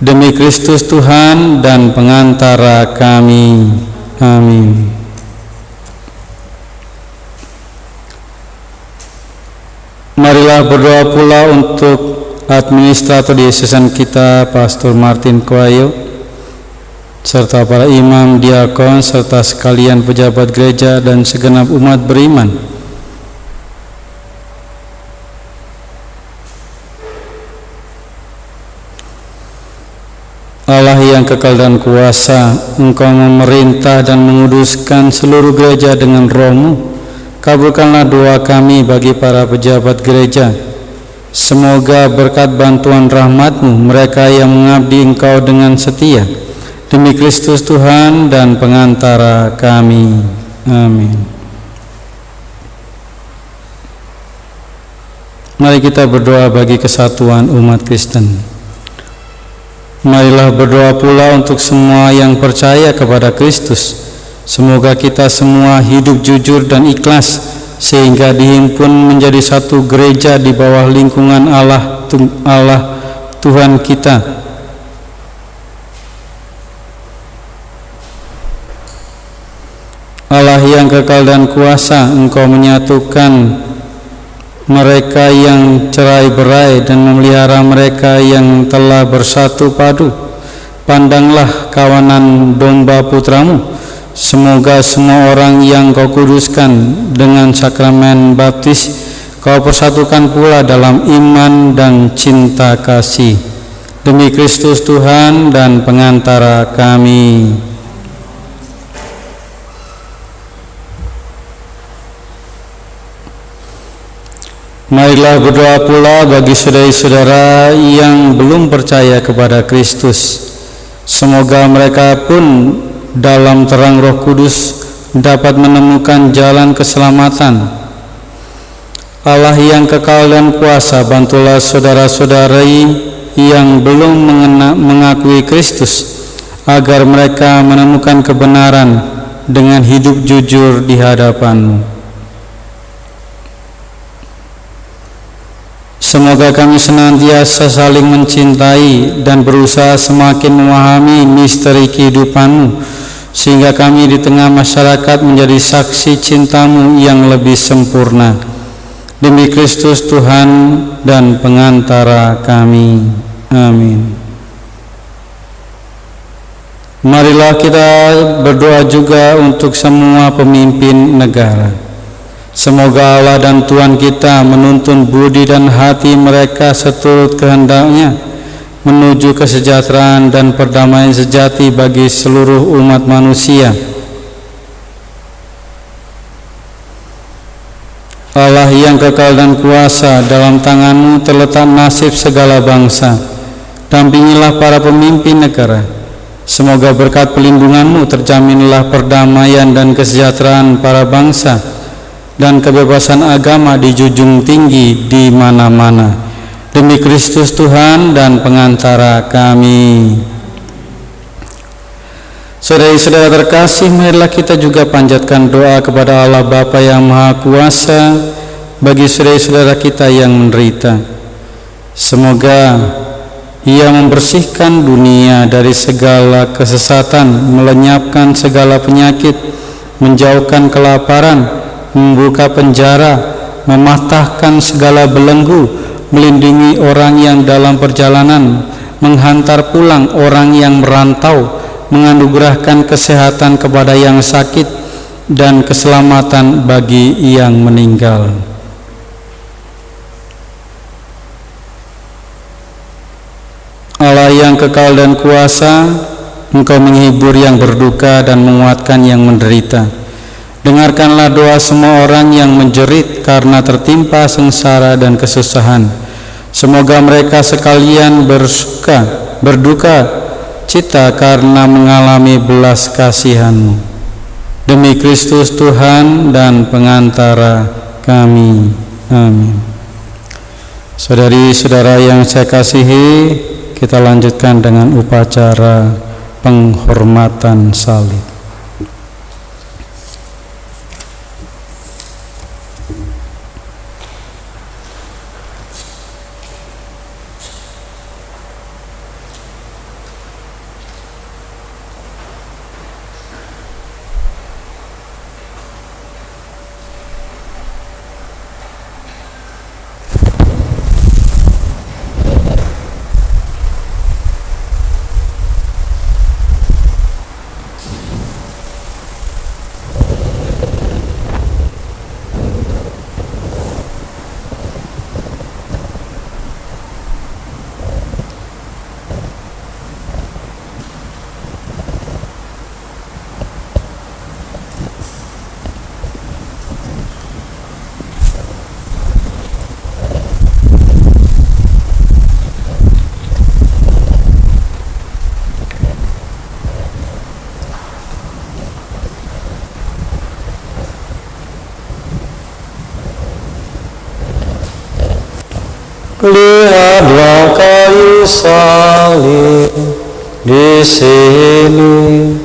Demi Kristus Tuhan dan pengantara kami. Amin. Marilah berdoa pula untuk administrator diocesan kita, Pastor Martin Koayo, serta para imam, diakon, serta sekalian pejabat gereja dan segenap umat beriman. Allah yang kekal dan kuasa, Engkau memerintah dan menguduskan seluruh gereja dengan Roh-Mu. Kabulkanlah doa kami bagi para pejabat gereja. Semoga berkat bantuan rahmat-Mu mereka yang mengabdi Engkau dengan setia. Demi Kristus Tuhan dan pengantara kami. Amin. Mari kita berdoa bagi kesatuan umat Kristen. Marilah berdoa pula untuk semua yang percaya kepada Kristus. Semoga kita semua hidup jujur dan ikhlas, sehingga dihimpun menjadi satu gereja di bawah lingkungan Allah Tuhan kita. Allah yang kekal dan kuasa, Engkau menyatukan mereka yang cerai-berai dan memelihara mereka yang telah bersatu padu. Pandanglah kawanan domba putra-Mu. Semoga semua orang yang Kau kuduskan dengan sakramen baptis, Kau persatukan pula dalam iman dan cinta kasih. Demi Kristus Tuhan dan pengantara kami. Marilah berdoa pula bagi saudara-saudara yang belum percaya kepada Kristus. Semoga mereka pun dalam terang Roh Kudus dapat menemukan jalan keselamatan. Allah yang kekal dan kuasa, bantulah saudara-saudari yang belum mengakui Kristus, agar mereka menemukan kebenaran dengan hidup jujur di hadapan-Mu. Semoga kami senantiasa saling mencintai dan berusaha semakin memahami misteri kehidupan-Mu, sehingga kami di tengah masyarakat menjadi saksi cinta-Mu yang lebih sempurna. Demi Kristus Tuhan dan pengantara kami. Amin. Marilah kita berdoa juga untuk semua pemimpin negara. Semoga Allah dan Tuhan kita menuntun budi dan hati mereka seturut kehendak-Nya menuju kesejahteraan dan perdamaian sejati bagi seluruh umat manusia. Allah yang kekal dan kuasa, dalam tangan-Mu terletak nasib segala bangsa. Dampingilah para pemimpin negara. Semoga berkat pelindungan-Mu terjaminlah perdamaian dan kesejahteraan para bangsa dan kebebasan agama dijunjung tinggi di mana-mana. Demi Kristus Tuhan dan pengantara kami. Saudara-saudara terkasih, marilah kita juga panjatkan doa kepada Allah Bapa yang Maha Kuasa bagi saudara-saudara kita yang menderita. Semoga Ia membersihkan dunia dari segala kesesatan, melenyapkan segala penyakit, menjauhkan kelaparan, membuka penjara, mematahkan segala belenggu, melindungi orang yang dalam perjalanan, menghantar pulang orang yang merantau, menganugerahkan kesehatan kepada yang sakit dan keselamatan bagi yang meninggal. Allah yang kekal dan kuasa, Engkau menghibur yang berduka dan menguatkan yang menderita. Dengarkanlah doa semua orang yang menjerit karena tertimpa sengsara dan kesusahan. Semoga mereka sekalian berduka cita karena mengalami belas kasihan-Mu. Demi Kristus Tuhan dan pengantara kami. Amin. Saudari-saudara yang saya kasihi, kita lanjutkan dengan upacara penghormatan salib. Lihatlah kayu salib di sini,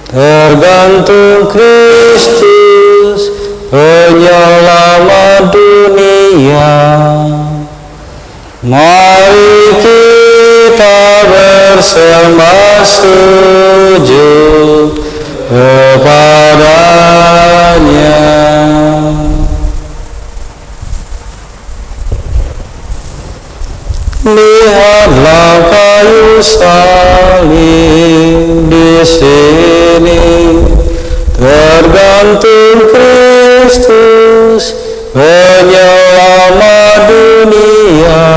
tergantung Kristus penyelamat dunia. Mari kita bersembah sujud kepada-Nya. Lihatlah kayu salib di sini, tergantung Kristus penyelamat dunia.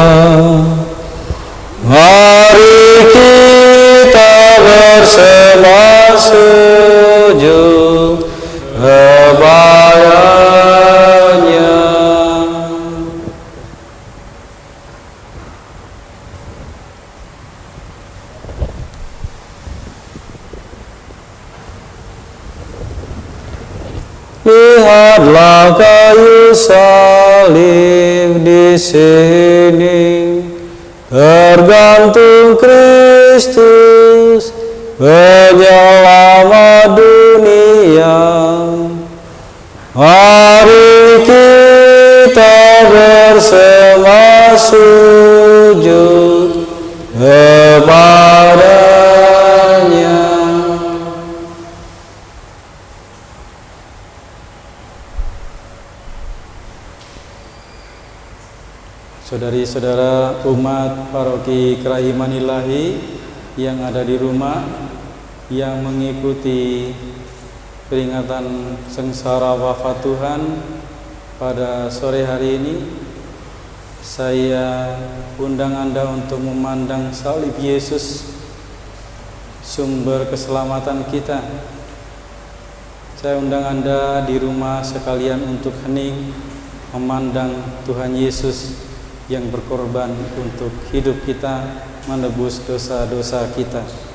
Mari kita bersembah sujud kepada-Nya. Lihatlah kayu salib di sini, tergantung Kristus penyelamat dunia. Mari kita bersembah sujud kepada-Nya. Saudari-saudara umat paroki Kerahiman Ilahi yang ada di rumah, yang mengikuti peringatan sengsara wafat Tuhan pada sore hari ini, saya undang Anda untuk memandang salib Yesus, sumber keselamatan kita. Saya undang Anda di rumah sekalian untuk hening memandang Tuhan Yesus yang berkorban untuk hidup kita, menebus dosa-dosa kita.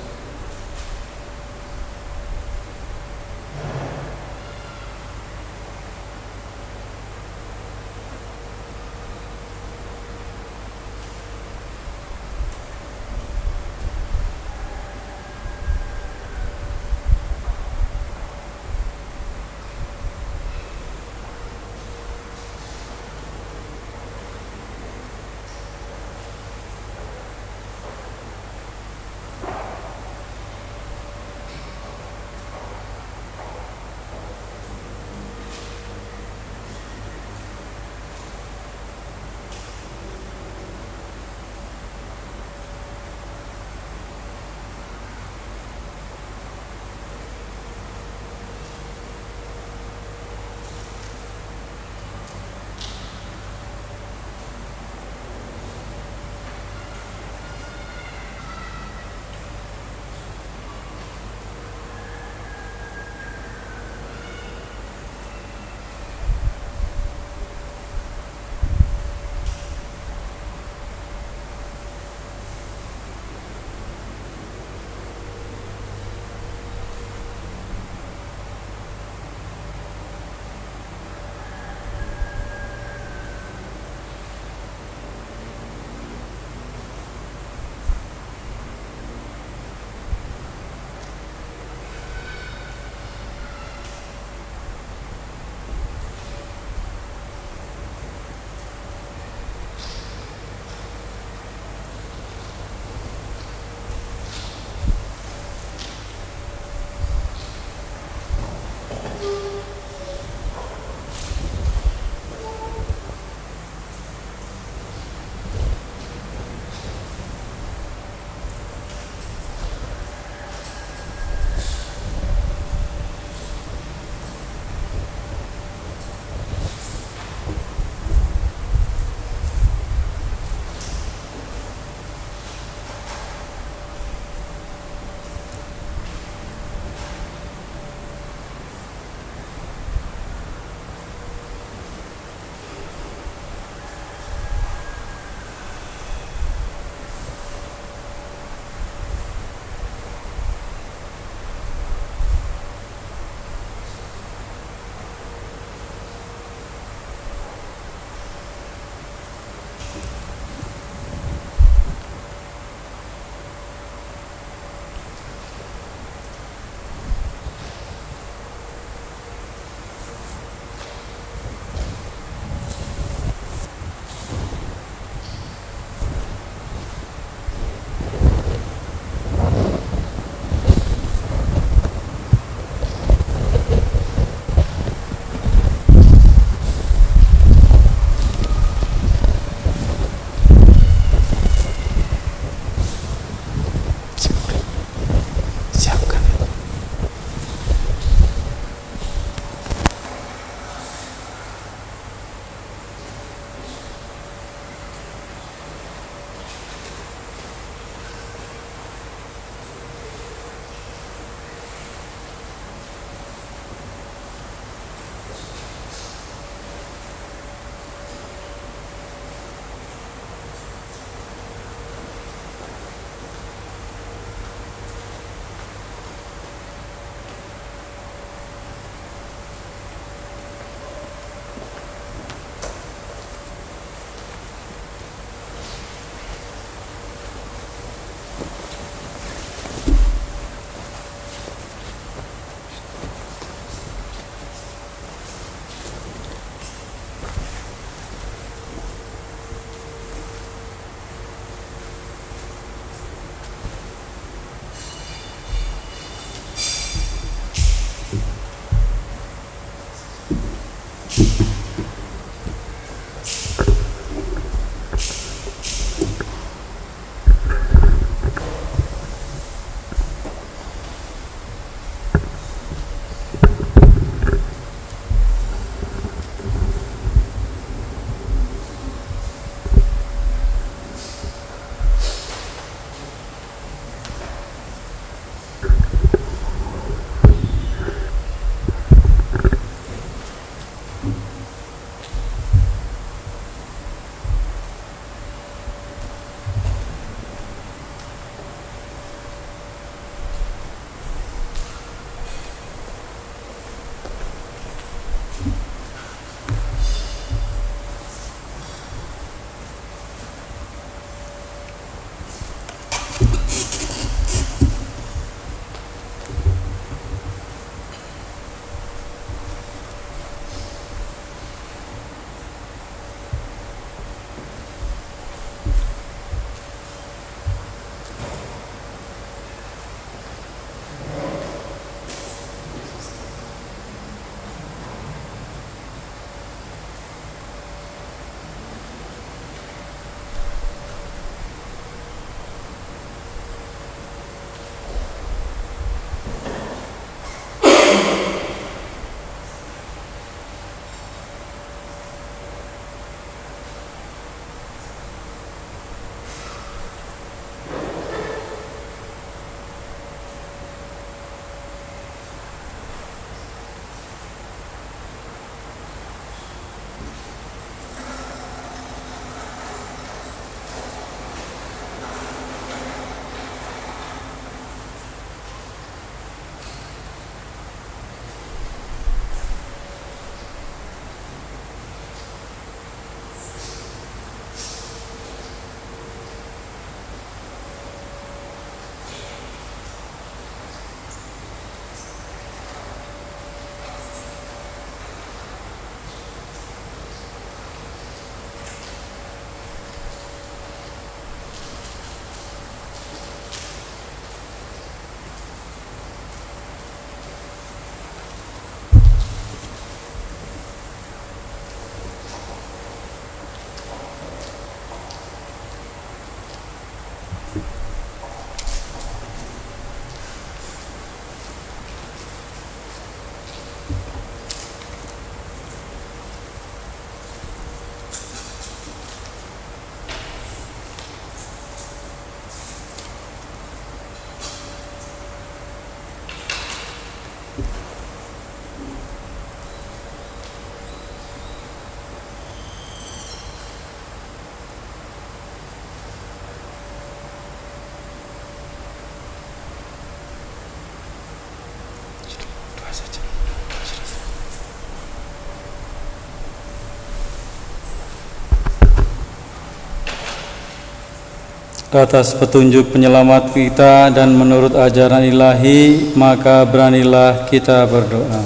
atas petunjuk penyelamat kita dan menurut ajaran ilahi, maka beranilah kita berdoa.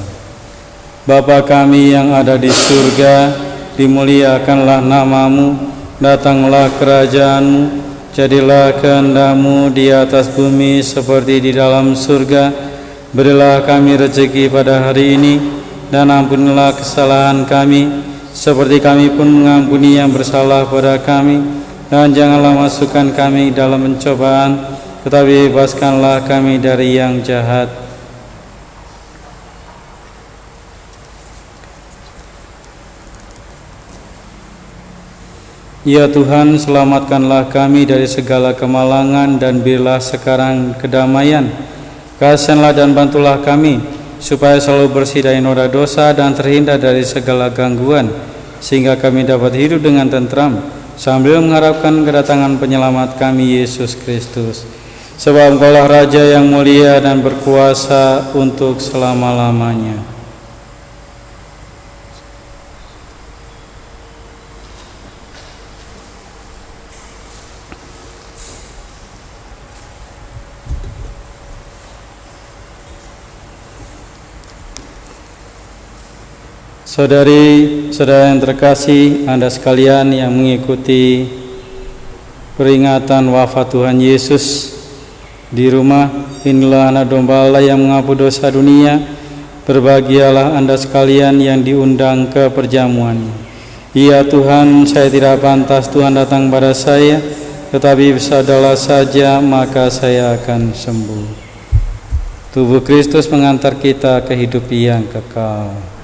Bapa kami yang ada di surga, dimuliakanlah namamu, datanglah kerajaanmu, jadilah kehendak-Mu di atas bumi seperti di dalam surga. Berilah kami rezeki pada hari ini, dan ampunilah kesalahan kami, seperti kami pun mengampuni yang bersalah pada kami. Dan janganlah masukkan kami dalam pencobaan, tetapi bebaskanlah kami dari yang jahat. Ya Tuhan, selamatkanlah kami dari segala kemalangan dan berilah sekarang kedamaian. Kasihanlah dan bantulah kami, supaya selalu bersih dari noda dosa dan terhindar dari segala gangguan, sehingga kami dapat hidup dengan tentram, sambil mengharapkan kedatangan penyelamat kami, Yesus Kristus. Sebab Engkaulah Raja yang mulia dan berkuasa untuk selama-lamanya. Saudari-saudara yang terkasih, Anda sekalian yang mengikuti peringatan wafat Tuhan Yesus di rumah, inilah anak domba Allah yang menghapus dosa dunia. Berbahagialah Anda sekalian yang diundang ke perjamuannya. Ya Tuhan, saya tidak pantas Tuhan datang pada saya, tetapi bersabdalah saja maka saya akan sembuh. Tubuh Kristus mengantar kita ke hidup yang kekal.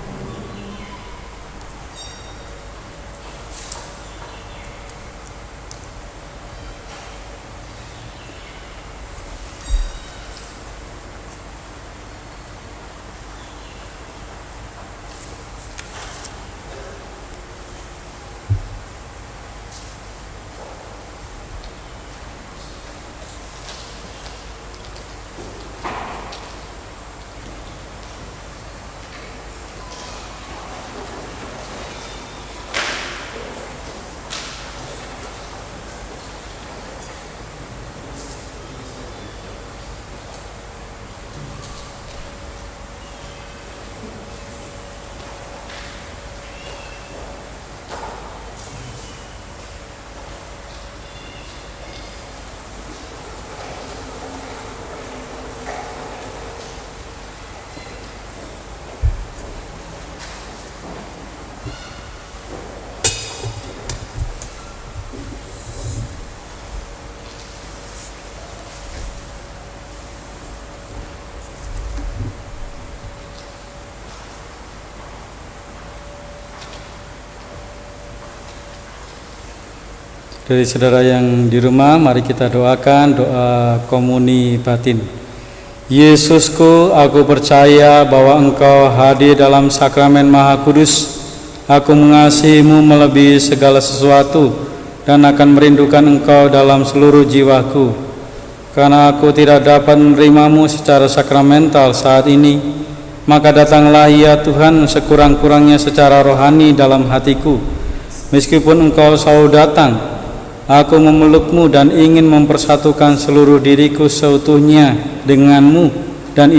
Dari saudara yang di rumah, mari kita doakan doa komuni batin. Yesusku, aku percaya bahwa Engkau hadir dalam sakramen Maha Kudus. Aku mengasihi-Mu melebihi segala sesuatu dan akan merindukan Engkau dalam seluruh jiwaku. Karena aku tidak dapat menerimamu secara sakramental saat ini, maka datanglah ya Tuhan sekurang-kurangnya secara rohani dalam hatiku. Meskipun Engkau selalu datang, aku memelukmu dan ingin mempersatukan seluruh diriku seutuhnya denganmu, dan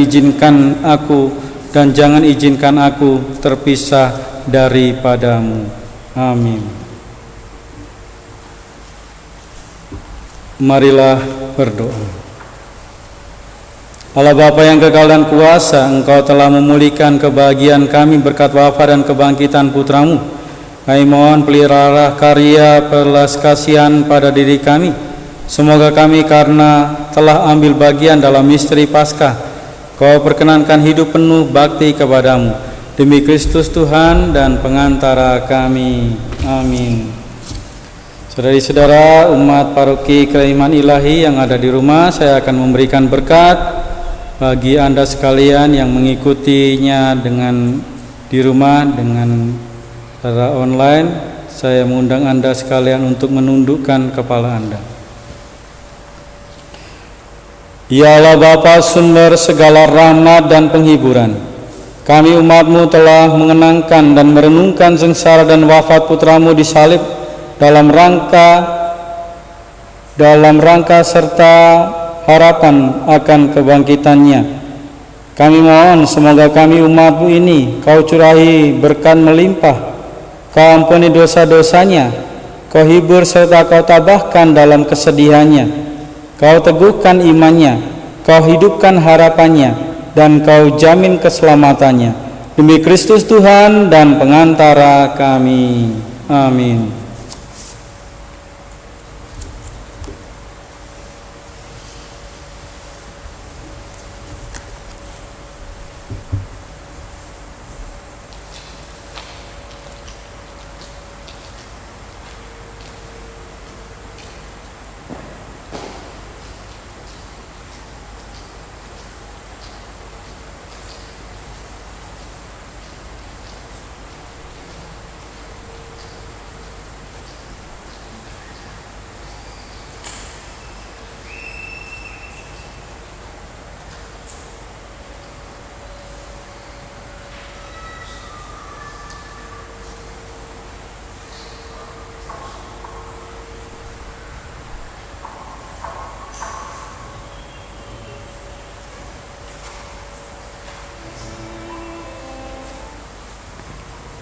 jangan izinkan aku terpisah daripadamu. Amin. Marilah berdoa. Allah Bapa yang kekal dan kuasa, Engkau telah memulihkan kebahagiaan kami berkat wafat dan kebangkitan Putramu. Kami mohon peliharalah karya belas kasihan pada diri kami. Semoga kami karena telah ambil bagian dalam misteri Paskah, Kau perkenankan hidup penuh bakti kepadamu. Demi Kristus Tuhan dan pengantara kami. Amin. Saudari-saudara umat paroki Kerahiman Ilahi yang ada di rumah, saya akan memberikan berkat bagi Anda sekalian yang mengikutinya dengan di rumah dengan secara online. Saya mengundang Anda sekalian untuk menundukkan kepala Anda. Ya Allah Bapa, sumber segala rahmat dan penghiburan, kami umat-Mu telah mengenangkan dan merenungkan sengsara dan wafat Putra-Mu di salib dalam rangka dalam rangka serta harapan akan kebangkitannya. Kami mohon semoga kami umat-Mu ini Kau curahi berkat melimpah, Kau ampuni dosa-dosanya, Kau hibur serta Kau tabahkan dalam kesedihannya, Kau teguhkan imannya, Kau hidupkan harapannya, dan Kau jamin keselamatannya. Demi Kristus Tuhan dan pengantara kami. Amin.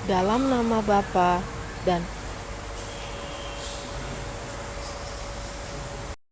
Dalam nama Bapa dan